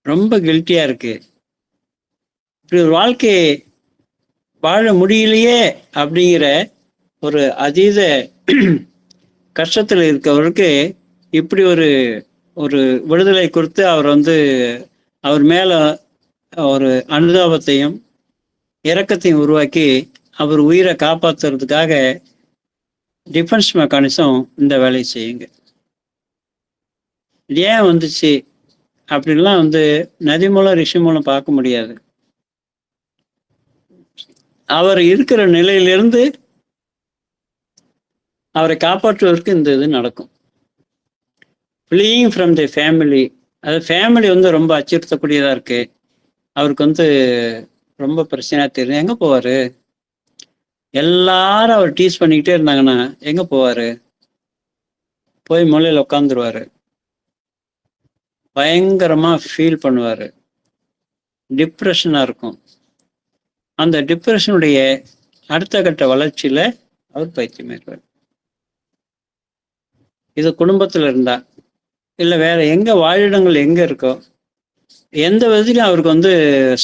ரொம்ப கில்ட்டியா இருக்கு. இப்படி ஒரு வாழ்க்கையை வாழ முடியலையே அப்படிங்கிற ஒரு அதீத கஷ்டத்தில் இருக்கவருக்கு இப்படி ஒரு ஒரு விடுதலை கொடுத்து அவர் அவர் மேல ஒரு அனுதாபத்தையும் இரக்கத்தையும் உருவாக்கி அவர் உயிரை காப்பாத்துறதுக்காக டிஃபென்ஸ் மெக்கானிசம் இந்த வேலையை செய்யுங்க. ஏன் வந்துச்சு அப்படின்லாம் நதி மூலம் ரிஷி மூலம் பார்க்க முடியாது. அவர் இருக்கிற நிலையிலிருந்து அவரை காப்பாற்றுவதற்கு இந்த இது நடக்கும். ஃப்ளீயிங் ஃப்ரம் தி ஃபேமிலி, அது ஃபேமிலி ரொம்ப அச்சுறுத்தக்கூடியதா இருக்கு, அவருக்கு ரொம்ப பிரச்சனையா தெரியும். எங்க போவாரு? எல்லாரும் அவர் டீஸ் பண்ணிக்கிட்டே இருந்தாங்கன்னா எங்க போவாரு? போய் மூலையில் உட்காந்துருவாரு, பயங்கரமா ஃபீல் பண்ணுவாரு, டிப்ரெஷனா இருக்கும். அந்த டிப்ரெஷனுடைய அடுத்த கட்ட வளர்ச்சியில அவர் பைத்தியமாயிருவார். இது குடும்பத்துல இருந்தா, இல்ல வேற எங்க வாழிடங்கள் எங்க இருக்கோ, எந்த விதத்திலும் அவருக்கு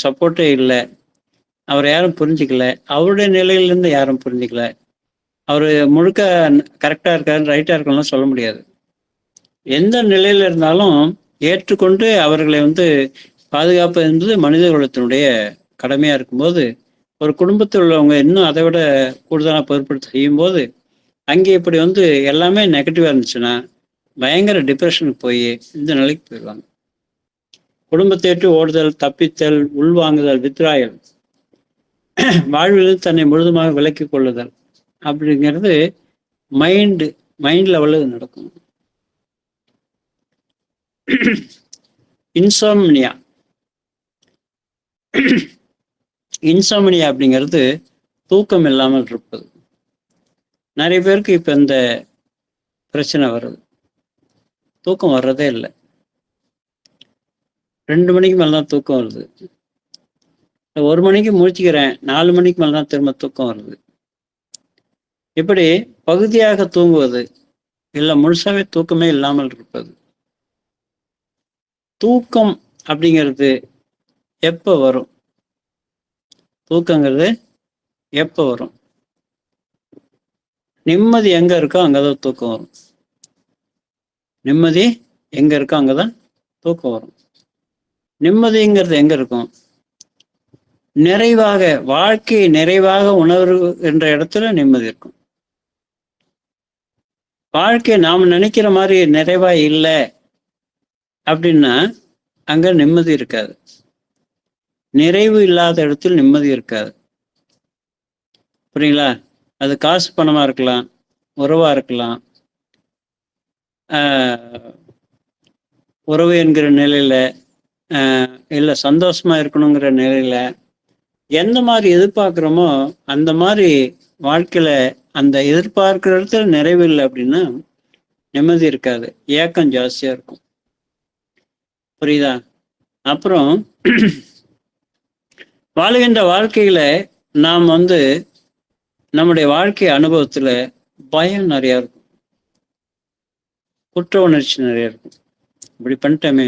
சப்போர்ட்டே இல்லை, அவர் யாரும் புரிஞ்சுக்கல, அவருடைய நிலையிலிருந்து யாரும் புரிஞ்சுக்கல, அவரு முழுக்க கரெக்டா இருக்காரு ரைட்டா இருக்கலாம் சொல்ல முடியாது. எந்த நிலையில இருந்தாலும் ஏற்றுக்கொண்டு அவர்களை பாதுகாப்பு என்பது மனித குலத்தினுடைய கடமையா இருக்கும்போது, ஒரு குடும்பத்தில் உள்ளவங்க இன்னும் அதை விட கூடுதலாக பொருட்படுத்தி செய்யும் போது, அங்கே இப்படி எல்லாமே நெகட்டிவா இருந்துச்சுன்னா பயங்கர டிப்ரெஷனுக்கு போய் இந்த நிலைக்கு போயிடுவாங்க. குடும்பத்தை விட்டு ஓடுதல், தப்பித்தல், உள்வாங்குதல், வித்ராயல், வாழ்வில் தன்னை முழுதுமாக விலக்கி கொள்ளுதல் அப்படிங்கிறது மைண்ட் லெவலில் நடக்கும். இன்சோம்னியா அப்படிங்கிறது தூக்கம் இல்லாமல் இருப்பது. நிறைய பேருக்கு இப்ப இந்த பிரச்சனை வருது, தூக்கம் வர்றதே இல்லை. 2 மணிக்கு மேலதான் தூக்கம் வருது, 1 மணிக்கு முழிச்சுக்கிறேன், 4 மணிக்கு மேலதான் திரும்ப தூக்கம் வருது. இப்படி பகுதியாக தூங்குவது, இல்லை முழுசாவே தூக்கமே இல்லாமல் இருப்பது. தூக்கம் அப்படிங்கிறது எப்ப வரும்? தூக்கங்கிறது எப்ப வரும்? நிம்மதி எங்க இருக்கோ அங்கதான் தூக்கம் வரும். நிம்மதி எங்க இருக்கோ அங்கதான் தூக்கம் வரும். நிம்மதிங்கிறது எங்க இருக்கும்? நிறைவாக, வாழ்க்கையை நிறைவாக உணர்வு என்ற இடத்துல நிம்மதி இருக்கும். வாழ்க்கை நாம் நினைக்கிற மாதிரி நிறைவா இல்லை அப்படின்னா அங்க நிம்மதி இருக்காது. நிறைவு இல்லாத இடத்தில் நிம்மதி இருக்காது. புரியுங்களா? அது காசு பணமா இருக்கலாம், உறவா இருக்கலாம், உறவு என்கிற நிலையில, இல்லை சந்தோஷமா இருக்கணுங்கிற நிலையில, எந்த மாதிரி எதிர்பார்க்கிறோமோ அந்த மாதிரி வாழ்க்கையில அந்த எதிர்பார்க்கிற இடத்துல நிறைவு இல்லை அப்படின்னா நிம்மதி இருக்காது, ஏக்கம் ஜாஸ்தியா இருக்கும். புரியுதா? அப்புறம் வாழுகின்ற வாழ்க்கையில நாம் நம்முடைய வாழ்க்கை அனுபவத்துல பயம் நிறைய இருக்கும், குற்ற உணர்ச்சி நிறைய இருக்கும். இப்படி பண்ணிட்டோமே,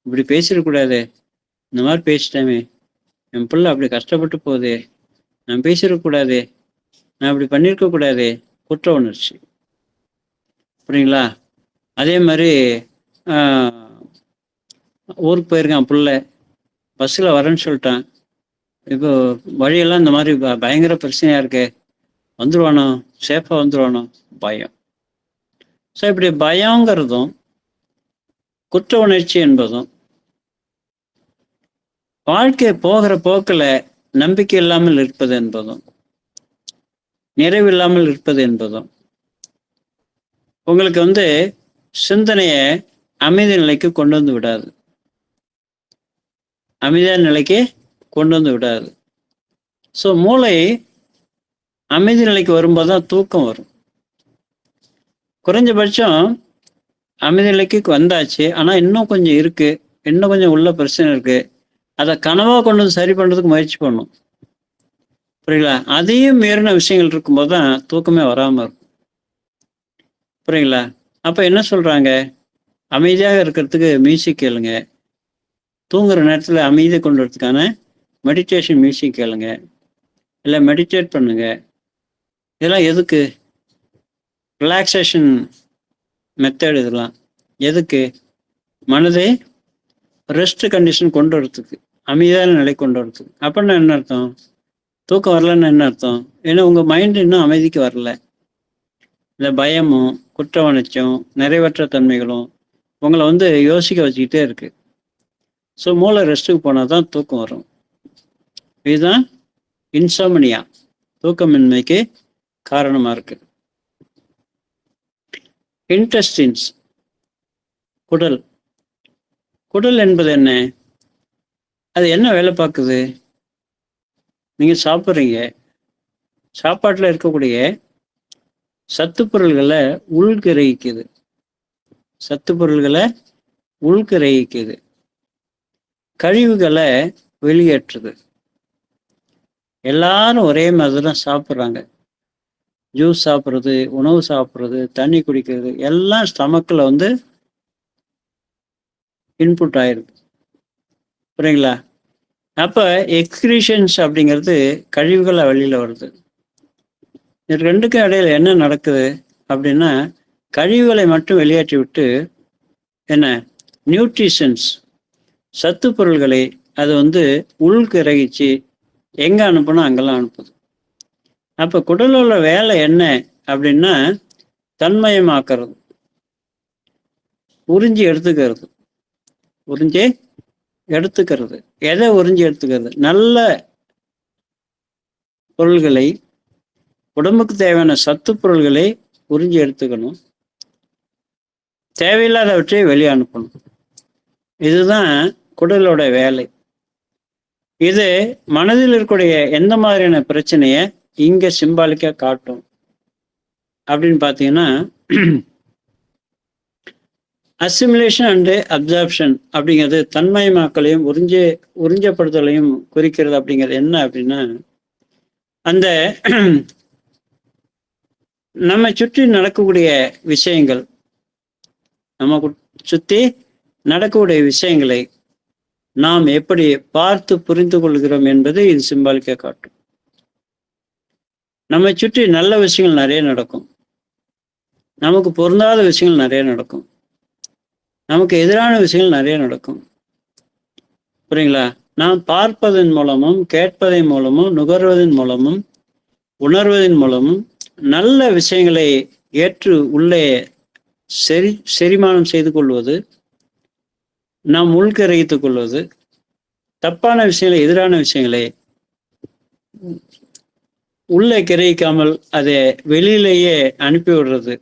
இப்படி பேசிடக்கூடாது, இந்த மாதிரி பேசிட்டோமே, என் பிள்ளை அப்படி கஷ்டப்பட்டு போகுது, நான் பேசிடக்கூடாது, நான் இப்படி பண்ணியிருக்க கூடாது, குற்ற உணர்ச்சி. புரியுங்களா? அதே மாதிரி ஊருக்கு போயிருக்கான் பிள்ளை, பஸ்ஸில் வரேன்னு சொல்லிட்டான், இப்போ வழியெல்லாம் இந்த மாதிரி பயங்கர பிரச்சனையா இருக்கு, வந்துடுவானோ, சேஃபா வந்துடுவானோ, பயம். ஸோ இப்படி பயங்கிறதும் குற்ற உணர்ச்சி என்பதும் வாழ்க்கை போகிற போக்கில் நம்பிக்கை இல்லாமல் இருப்பது என்பதும் நிறைவில்லாமல் இருப்பது என்பதும் உங்களுக்கு சிந்தனையை அமைதி நிலைக்கு கொண்டு வந்து விடாது, அமைதியான நிலைக்கு கொண்டு வந்து விடாது. ஸோ மூளை அமைதி நிலைக்கு வரும்போது தான் தூக்கம் வரும். குறைஞ்சபட்சம் அமைதி நிலைக்கு வந்தாச்சு, ஆனால் இன்னும் கொஞ்சம் இருக்கு, இன்னும் கொஞ்சம் உள்ள பிரச்சனை இருக்கு, அதை கனவா கொண்டு வந்து சரி பண்றதுக்கு முயற்சி பண்ணும். புரியுங்களா? அதையும் மீறின விஷயங்கள் இருக்கும்போது தான் தூக்கமே வராம இருக்கும். புரியுங்களா? அப்ப என்ன சொல்றாங்க? அமைதியாக இருக்கிறதுக்கு மியூசிக் கேளுங்க, தூங்குற நேரத்தில் அமைதியை கொண்டு வரதுக்கான மெடிடேஷன் மியூசிக் கேளுங்க, இல்லை மெடிடேட் பண்ணுங்க. இதெல்லாம் எதுக்கு? Relaxation method. இதெல்லாம் எதுக்கு? மனதை ரெஸ்ட் கண்டிஷன் கொண்டு வரதுக்கு, அமைதியான நிலை கொண்டு வரதுக்கு. அப்படின்னா என்ன அர்த்தம்? தூக்கம் வரலன்னு என்ன அர்த்தம்? ஏன்னா உங்க மைண்ட் இன்னும் அமைதிக்கு வரல. இந்த பயமும் குற்ற உணர்ச்சியும் நிறைவற்ற தன்மைகளும் உங்களை வந்து யோசிக்க வச்சுக்கிட்டே இருக்கு. ஸோ மூளை ரெஸ்ட்டுக்கு போனால் தான் தூக்கம் வரும். இதுதான் இன்சோமனியா, தூக்கமின்மைக்கு காரணமா இருக்கு. இன்டெஸ்டின்ஸ், குடல். குடல் என்பது என்ன? அது என்ன வேலை பார்க்குது? நீங்க சாப்பிட்றீங்க, சாப்பாட்டில் இருக்கக்கூடிய சத்து பொருள்களை உள்கிரகிக்குது, சத்து பொருள்களை உள்கிரகிக்குது, கழிவுகளை வெளியேற்றுது. எல்லாரும் ஒரே மாதிரி தான் சாப்பிட்றாங்க. ஜூஸ் சாப்பிட்றது, உணவு சாப்பிட்றது, தண்ணி குடிக்கிறது எல்லாம் ஸ்டமக்கில் வந்து இன்புட் ஆயிருக்கு. புரியுங்களா? அப்போ எக்ஸ்கிரீஷன்ஸ் அப்படிங்கிறது கழிவுகளை வெளியில் வருது. இது ரெண்டுக்கும் இடையில என்ன நடக்குது அப்படின்னா, கழிவுகளை மட்டும் வெளியேற்றி விட்டு என்ன நியூட்ரிஷன்ஸ், சத்து பொருள்களை அது வந்து உள்கிரகிச்சு எங்கே அனுப்பணும் அங்கெல்லாம் அனுப்புது. அப்போ குடலோட வேலை என்ன அப்படின்னா, தன்மயமாக்குறது, உறிஞ்சி எடுத்துக்கிறது. உறிஞ்சி எடுத்துக்கிறது. எதை உறிஞ்சி எடுத்துக்கிறது? நல்ல பொருள்களை, உடம்புக்கு தேவையான சத்து பொருள்களை உறிஞ்சி எடுத்துக்கணும், தேவையில்லாதவற்றை வெளியே அனுப்பணும். இதுதான் குடலோட வேலை. இது மனதில் இருக்கக்கூடிய எந்த மாதிரியான பிரச்சனைய இங்க சிம்பாலிக்கா காட்டும் அப்படின்னு பார்த்தீங்கன்னா, அசிமுலேஷன் அண்டு அப்சார்ப்ஷன் அப்படிங்கிறது தன்மயமாக்கலையும் உறிஞ்சப்படுதலையும் குறிக்கிறது. அப்படிங்கிறது என்ன அப்படின்னா, அந்த நம்ம சுற்றி நடக்கக்கூடிய விஷயங்கள், நம்ம சுற்றி நடக்கக்கூடிய விஷயங்களை நாம் எப்படி பார்த்து புரிந்து கொள்கிறோம் என்பது இது சிம்பாலிக்கா காட்டும். நம்மை சுற்றி நல்ல விஷயங்கள் நிறைய நடக்கும், நமக்கு பொருந்தாத விஷயங்கள் நிறைய நடக்கும், நமக்கு எதிரான விஷயங்கள் நிறைய நடக்கும். புரியுங்களா? நாம் பார்ப்பதன் மூலமும் கேட்பதன் மூலமும் நுகர்வதன் மூலமும் உணர்வதன் மூலமும் நல்ல விஷயங்களை ஏற்று உள்ளே செரிமானம் செய்து கொள்வது, நாம் உள்கிரகித்துக் கொள்வது, தப்பான விஷயங்களை, எதிரான விஷயங்களை உள்ளே கிரகிக்காமல் அதை வெளியிலேயே அனுப்பி விடுறது.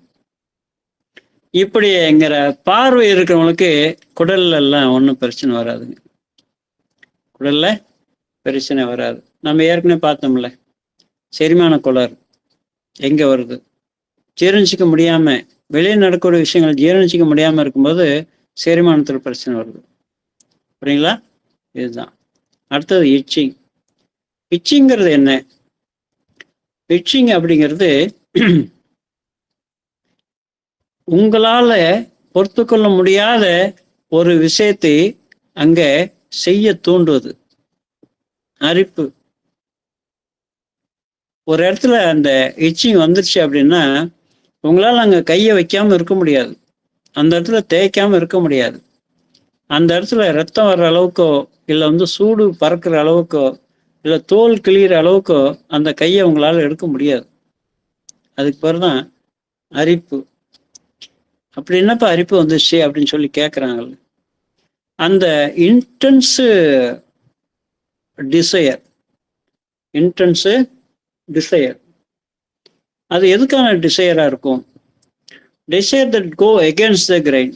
இப்படிங்கிற பார்வை இருக்கிறவங்களுக்கு குடல்ல எல்லாம் ஒன்றும் பிரச்சனை வராதுங்க. குடல்ல பிரச்சனை வராது. நம்ம ஏற்கனவே பார்த்தோம்ல, செரிமான கோளாறு எங்க வருது? ஜீரணிச்சிக்க முடியாம, வெளியே நடக்கக்கூடிய விஷயங்கள் ஜீரணிச்சிக்க முடியாம இருக்கும்போது செரிமானத்தில் பிரச்சனை வருது. புரியுங்களா? இதுதான். அடுத்தது இச்சிங். இச்சிங்கிறது என்ன? இச்சிங் அப்படிங்கிறது உங்களால பொறுத்து கொள்ள முடியாத ஒரு விஷயத்தை அங்க செய்ய தூண்டுவது. அரிப்பு. ஒரு இடத்துல அந்த இச்சிங் வந்துருச்சு அப்படின்னா உங்களால் அங்கே கையை வைக்காம இருக்க முடியாது, அந்த இடத்துல தேய்க்காம இருக்க முடியாது, அந்த இடத்துல ரத்தம் வர்ற அளவுக்கோ இல்லை வந்து சூடு பறக்கிற அளவுக்கோ இல்லை தோல் கிளியிற அளவுக்கோ அந்த கையை உங்களால் எடுக்க முடியாது. அதுக்கு பேர் தான் அரிப்பு. அப்படி என்னப்பா அரிப்பு வந்துச்சு அப்படின்னு சொல்லி கேட்குறாங்க. அந்த இன்டென்ஸு டிசையர், இன்டென்ஸு டிசையர், அது எதுக்கான டிசையரா இருக்கும்? Desire that go against the grain.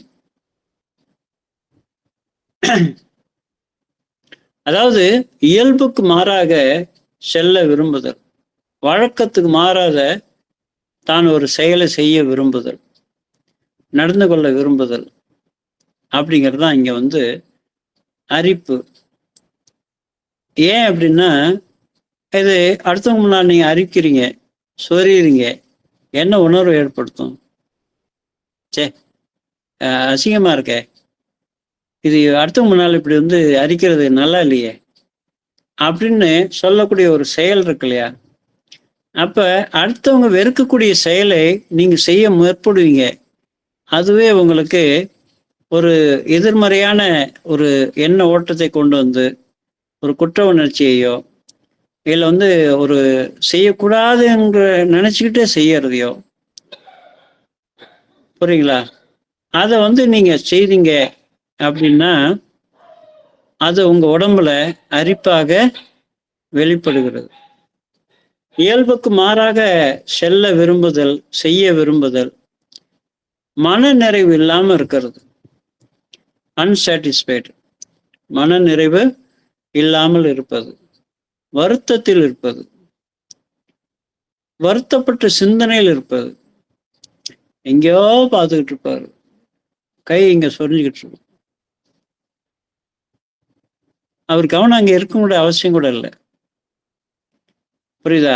அதாவது இயல்புக்கு மாறாக செல்ல விரும்புதல், வழக்கத்துக்கு மாறாத தான் ஒரு செயலை செய்ய விரும்புதல், நடந்து கொள்ள விரும்புதல் அப்படிங்கிறது தான் இங்க வந்து அரிப்பு. ஏன் அப்படின்னா, இது அடுத்தவங்க முன்னாடி நீங்க அரிக்கிறீங்க, சொறீங்க, என்ன உணர்வு ஏற்படுத்தும்? சே, அசிங்கமா இருக்க, இது அடுத்தவங்க முன்னால் இப்படி வந்து அரிக்கிறது நல்லா இல்லையே அப்படின்னு சொல்லக்கூடிய ஒரு செயல் இருக்கு இல்லையா? அப்ப அடுத்தவங்க வெறுக்கக்கூடிய செயலை நீங்க செய்ய முற்படுவீங்க. அதுவே உங்களுக்கு ஒரு எதிர்மறையான ஒரு எண்ண ஓட்டத்தை கொண்டு வந்து ஒரு குற்ற உணர்ச்சியையோ இதுல வந்து ஒரு செய்யக்கூடாதுங்கிற நினைச்சுக்கிட்டே செய்யறதையோ, புரியுங்களா? அதை வந்து நீங்க செய்தீங்க அப்படின்னா அது உங்க உடம்புல அரிப்பாக வெளிப்படுகிறது. இயல்புக்கு மாறாக செல்ல விரும்புதல், செய்ய விரும்புதல், மன நிறைவு இல்லாம இருக்கிறது, அன்சாட்டிஸ்ஃபைடு, மன நிறைவு இல்லாமல் இருப்பது, வருத்தத்தில் இருப்பது, வருத்தப்பட்ட சிந்தனையில் இருப்பது. எங்கேயோ பார்த்துக்கிட்டு இருப்பாரு, கை இங்க சொரிஞ்சுக்கிட்டு இருக்கும். அவர் கவனம் அங்க இருக்க முடிய அவசியம் கூட இல்லை. புரியுதா?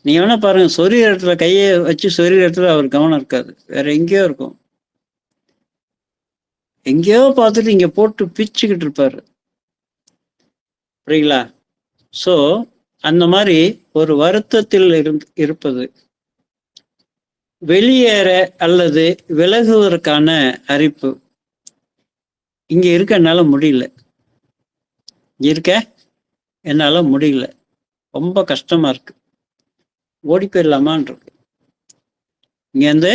நீங்க வேணா பாருங்க, சொரிய இடத்துல கையை வச்சு சொரிய இடத்துல அவர் கவனம் இருக்காது, வேற எங்கேயோ இருக்கும். எங்கேயோ பார்த்துட்டு இங்க போட்டு பிச்சுக்கிட்டு இருப்பாரு. புரியுங்களா? ஸோ அந்த மாதிரி ஒரு வருத்தத்தில் இருப்பது, வெளியேற அல்லது விலகுவதற்கான அரிப்பு இங்க இருக்க என்னால முடியல, இருக்க என்னால முடியல, ரொம்ப கஷ்டமா இருக்கு, ஓடி போயிடலாமான் இருக்கு, இங்கேருந்து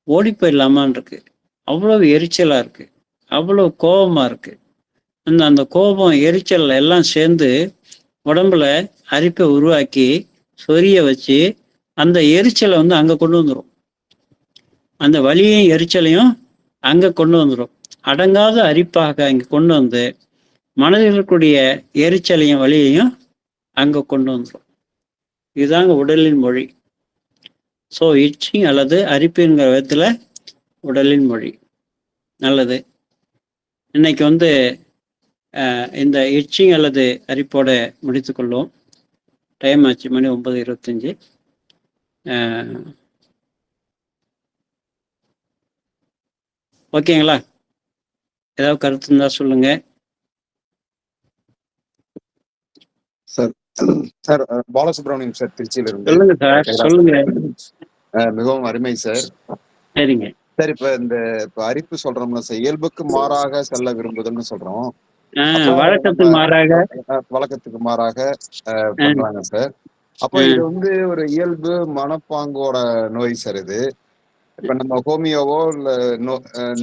ஓடி போயிடலாமான் இருக்கு, அவ்வளவு எரிச்சலா இருக்கு, அவ்வளவு கோபமா இருக்கு. அந்த கோபம் எரிச்சல் எல்லாம் சேர்ந்து உடம்புல அரிப்பை உருவாக்கி சொரிய வச்சு அந்த எரிச்சலை வந்து அங்க கொண்டு வந்துடும். அந்த வலியையும் எரிச்சலையும் அங்க கொண்டு வந்துடும். அடங்காத அரிப்பாக இங்க கொண்டு வந்து மனதில் இருக்கக்கூடிய எரிச்சலையும் வலியையும் அங்க கொண்டு வந்துடும். இதுதாங்க உடலின் மொழி. ஸோ இச்சிங் அல்லது அரிப்புங்கிற விதத்துல உடலின் மொழி. நல்லது. இன்னைக்கு வந்து இந்த இச்சிங் அல்லது அரிப்போட முடித்துக்கொள்வோம். டைம் ஆச்சு, மணி 9:25. ஓகேங்களா? ஏதாவது கருத்து இருந்தா சொல்லுங்க. சார் சார் பாலசுப்ரமணியம் சார், திருச்சியில இருந்து. சொல்லுங்க சார், சொல்லுங்க. மிகவும் அருமை சார். சரிங்க சார், இப்ப அரிப்பு சொல்றோம்ல சார், இயல்புக்கு மாறாக செல்ல விரும்புதல்னு சொல்றோம். வழக்கத்துக்கு மாறாக வழக்கத்துக்கு மாறாக பண்றாங்க சார். அப்போ இது வந்து ஒரு இயல்பு மனப்பாங்கோட நோய் சார். இது இப்ப நம்ம ஹோமியோவோ இல்ல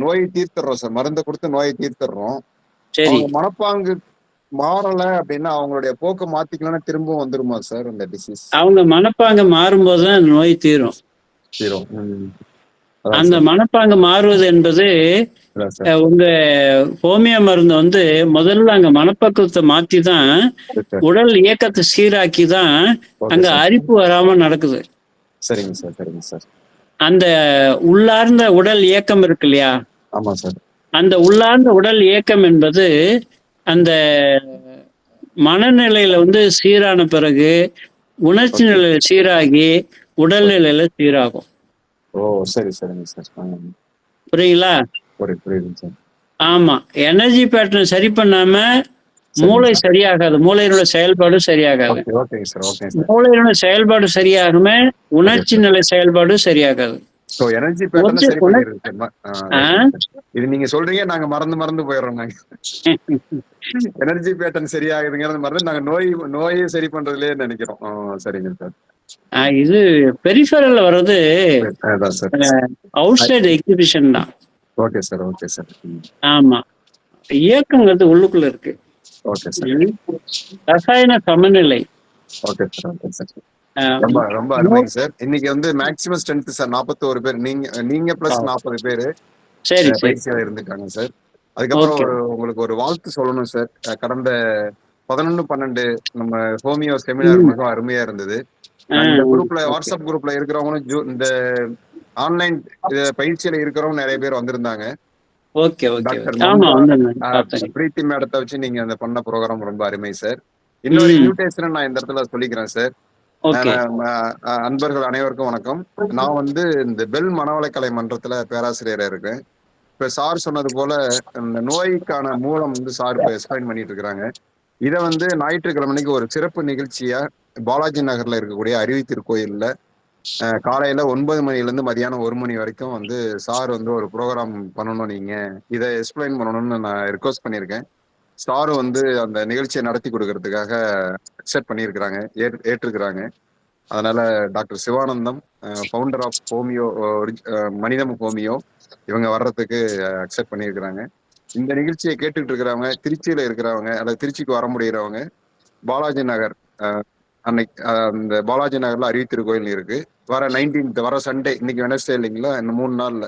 நோய் தீர்த்துறோம் சார், மருந்தை கொடுத்து நோயை தீர்த்துறோம். அவங்க மனப்பாங்கு மாறல அப்படின்னா அவங்களுடைய போக்க மாத்திக்கலன்னா திரும்பவும் வந்துருமா சார் இந்த டிசீஸ்? அவங்க மனப்பாங்க மாறும்போது தான் நோய் தீரும். அந்த மனப்பாங்க மாறுவது என்பது உங்க ஹோமியோ மருந்து வந்து முதல்ல அங்க மனப்பக்குவத்தை மாத்தி தான் உடல் இயக்கத்தை சீராக்கி தான் அங்க அரிப்பு வராம நடக்குது. சரிங்க சார், சரிங்க சார். அந்த உள்ளார்ந்த உடல் இயக்கம் இருக்கு இல்லையா? ஆமா சார். அந்த உள்ளார்ந்த உடல் இயக்கம் என்பது அந்த மனநிலையில வந்து சீரான பிறகு உணர்ச்சி நிலையில சீராகி உடல்நிலையில சீராகும். ஓ சரி, சரிங்க சார். புரியுங்களா? புரியுதுங்க சார். ஆமா, எனர்ஜி பேட்டர்ன் சரி பண்ணாம மூளை சரியாகாது, மூளையினோட செயல்பாடு சரியாகாது. மூளையினோட செயல்பாடு சரியாகுமே, உணர்ச்சி நிலை செயல்பாடு சரியாகாது. எனர்ஜி பேட்டர்ன் சரி பண்ணிருக்கு. இது நீங்க சொல்றீங்க, நாங்க மறந்து போயிடுறோம். நாங்க எனர்ஜி பேட்டர்ன் சரியாகுதுங்கிறது மறந்து நாங்க நோயை சரி பண்றதுலயே நினைக்கிறோம். சரிங்க சார். இது பெரிஃபரல்ல வர்றது அவுட் சைடு எக்ஸிபிஷன் தான். Okay sir, okay sir. ஆமா, இயக்கங்கிறது உள்ளுக்குள்ள இருக்கு. Okay sir. ரசாயன சமநிலை. Okay sir, okay sir. ரொம்ப அருமைங்க சார். இன்னைக்கு வந்து மேக்ஸிமம் ஸ்ட்ரென்த் சார் 41 பேர், நீங்க பிளஸ் 40 பேரு பயிற்சியில இருந்துட்டாங்க சார். அதுக்கப்புறம் உங்களுக்கு ஒரு வாழ்த்து சொல்லணும் சார். கடந்த 11/12 நம்ம ஹோமியோ செமினார் மிக அருமையா இருந்தது. இந்த குரூப்ல, வாட்ஸ்அப் குரூப்ல இருக்கிறவங்களும் இந்த ஆன்லைன் பயிற்சியில இருக்கிறவங்க நிறைய பேர் வந்திருந்தாங்க. பிரீத்தி மேடத்தை வச்சு நீங்க அந்த பண்ண ப்ரோக்ராம் ரொம்ப அருமை சார். இன்னொரு இன்விடேஷன் நான் இந்த இடத்துல சொல்லிக்கிறேன் சார். அன்பர்கள் அனைவருக்கும் வணக்கம். நான் வந்து இந்த பெல் மனவளக்கலை மன்றத்துல பேராசிரியரா இருக்கேன். இப்ப சார் சொன்னது போல இந்த நோய்க்கான மூலம் வந்து சார் இப்ப எக்ஸ்பிளைன் பண்ணிட்டு இருக்கிறாங்க. இதை வந்து ஞாயிற்றுக்கிழமைக்கு ஒரு சிறப்பு நிகழ்ச்சியா பாலாஜி நகர்ல இருக்கக்கூடிய அருவி திருக்கோயில்ல காலையில 9 மணிலேருந்து மதியானம் 1 மணி வரைக்கும் வந்து சார் வந்து ஒரு ப்ரோக்ராம் பண்ணணும், நீங்க இதை எக்ஸ்பிளைன் பண்ணணும்னு நான் ரிக்வஸ்ட் பண்ணியிருக்கேன். சாரும் வந்து அந்த நிகழ்ச்சியை நடத்தி கொடுக்கறதுக்காக அக்செப்ட் பண்ணியிருக்கிறாங்க, ஏற்றிருக்கிறாங்க. அதனால doctor Sivanandam, founder of homeo, Manitham homeo, இவங்க வர்றதுக்கு அக்செப்ட் பண்ணியிருக்கிறாங்க. இந்த நிகழ்ச்சியை கேட்டுட்டு இருக்கிறவங்க, திருச்சியில இருக்கிறவங்க அல்லது திருச்சிக்கு வர முடிகிறவங்க, பாலாஜி நகர் அன்னைக்கு அந்த பாலாஜி நகர்ல அருவி திருக்கோயில் இருக்கு. வர 19th வர சண்டே, இன்னைக்கு வெனஸ்டே இல்லைங்களா, இந்த 3 நாள்ல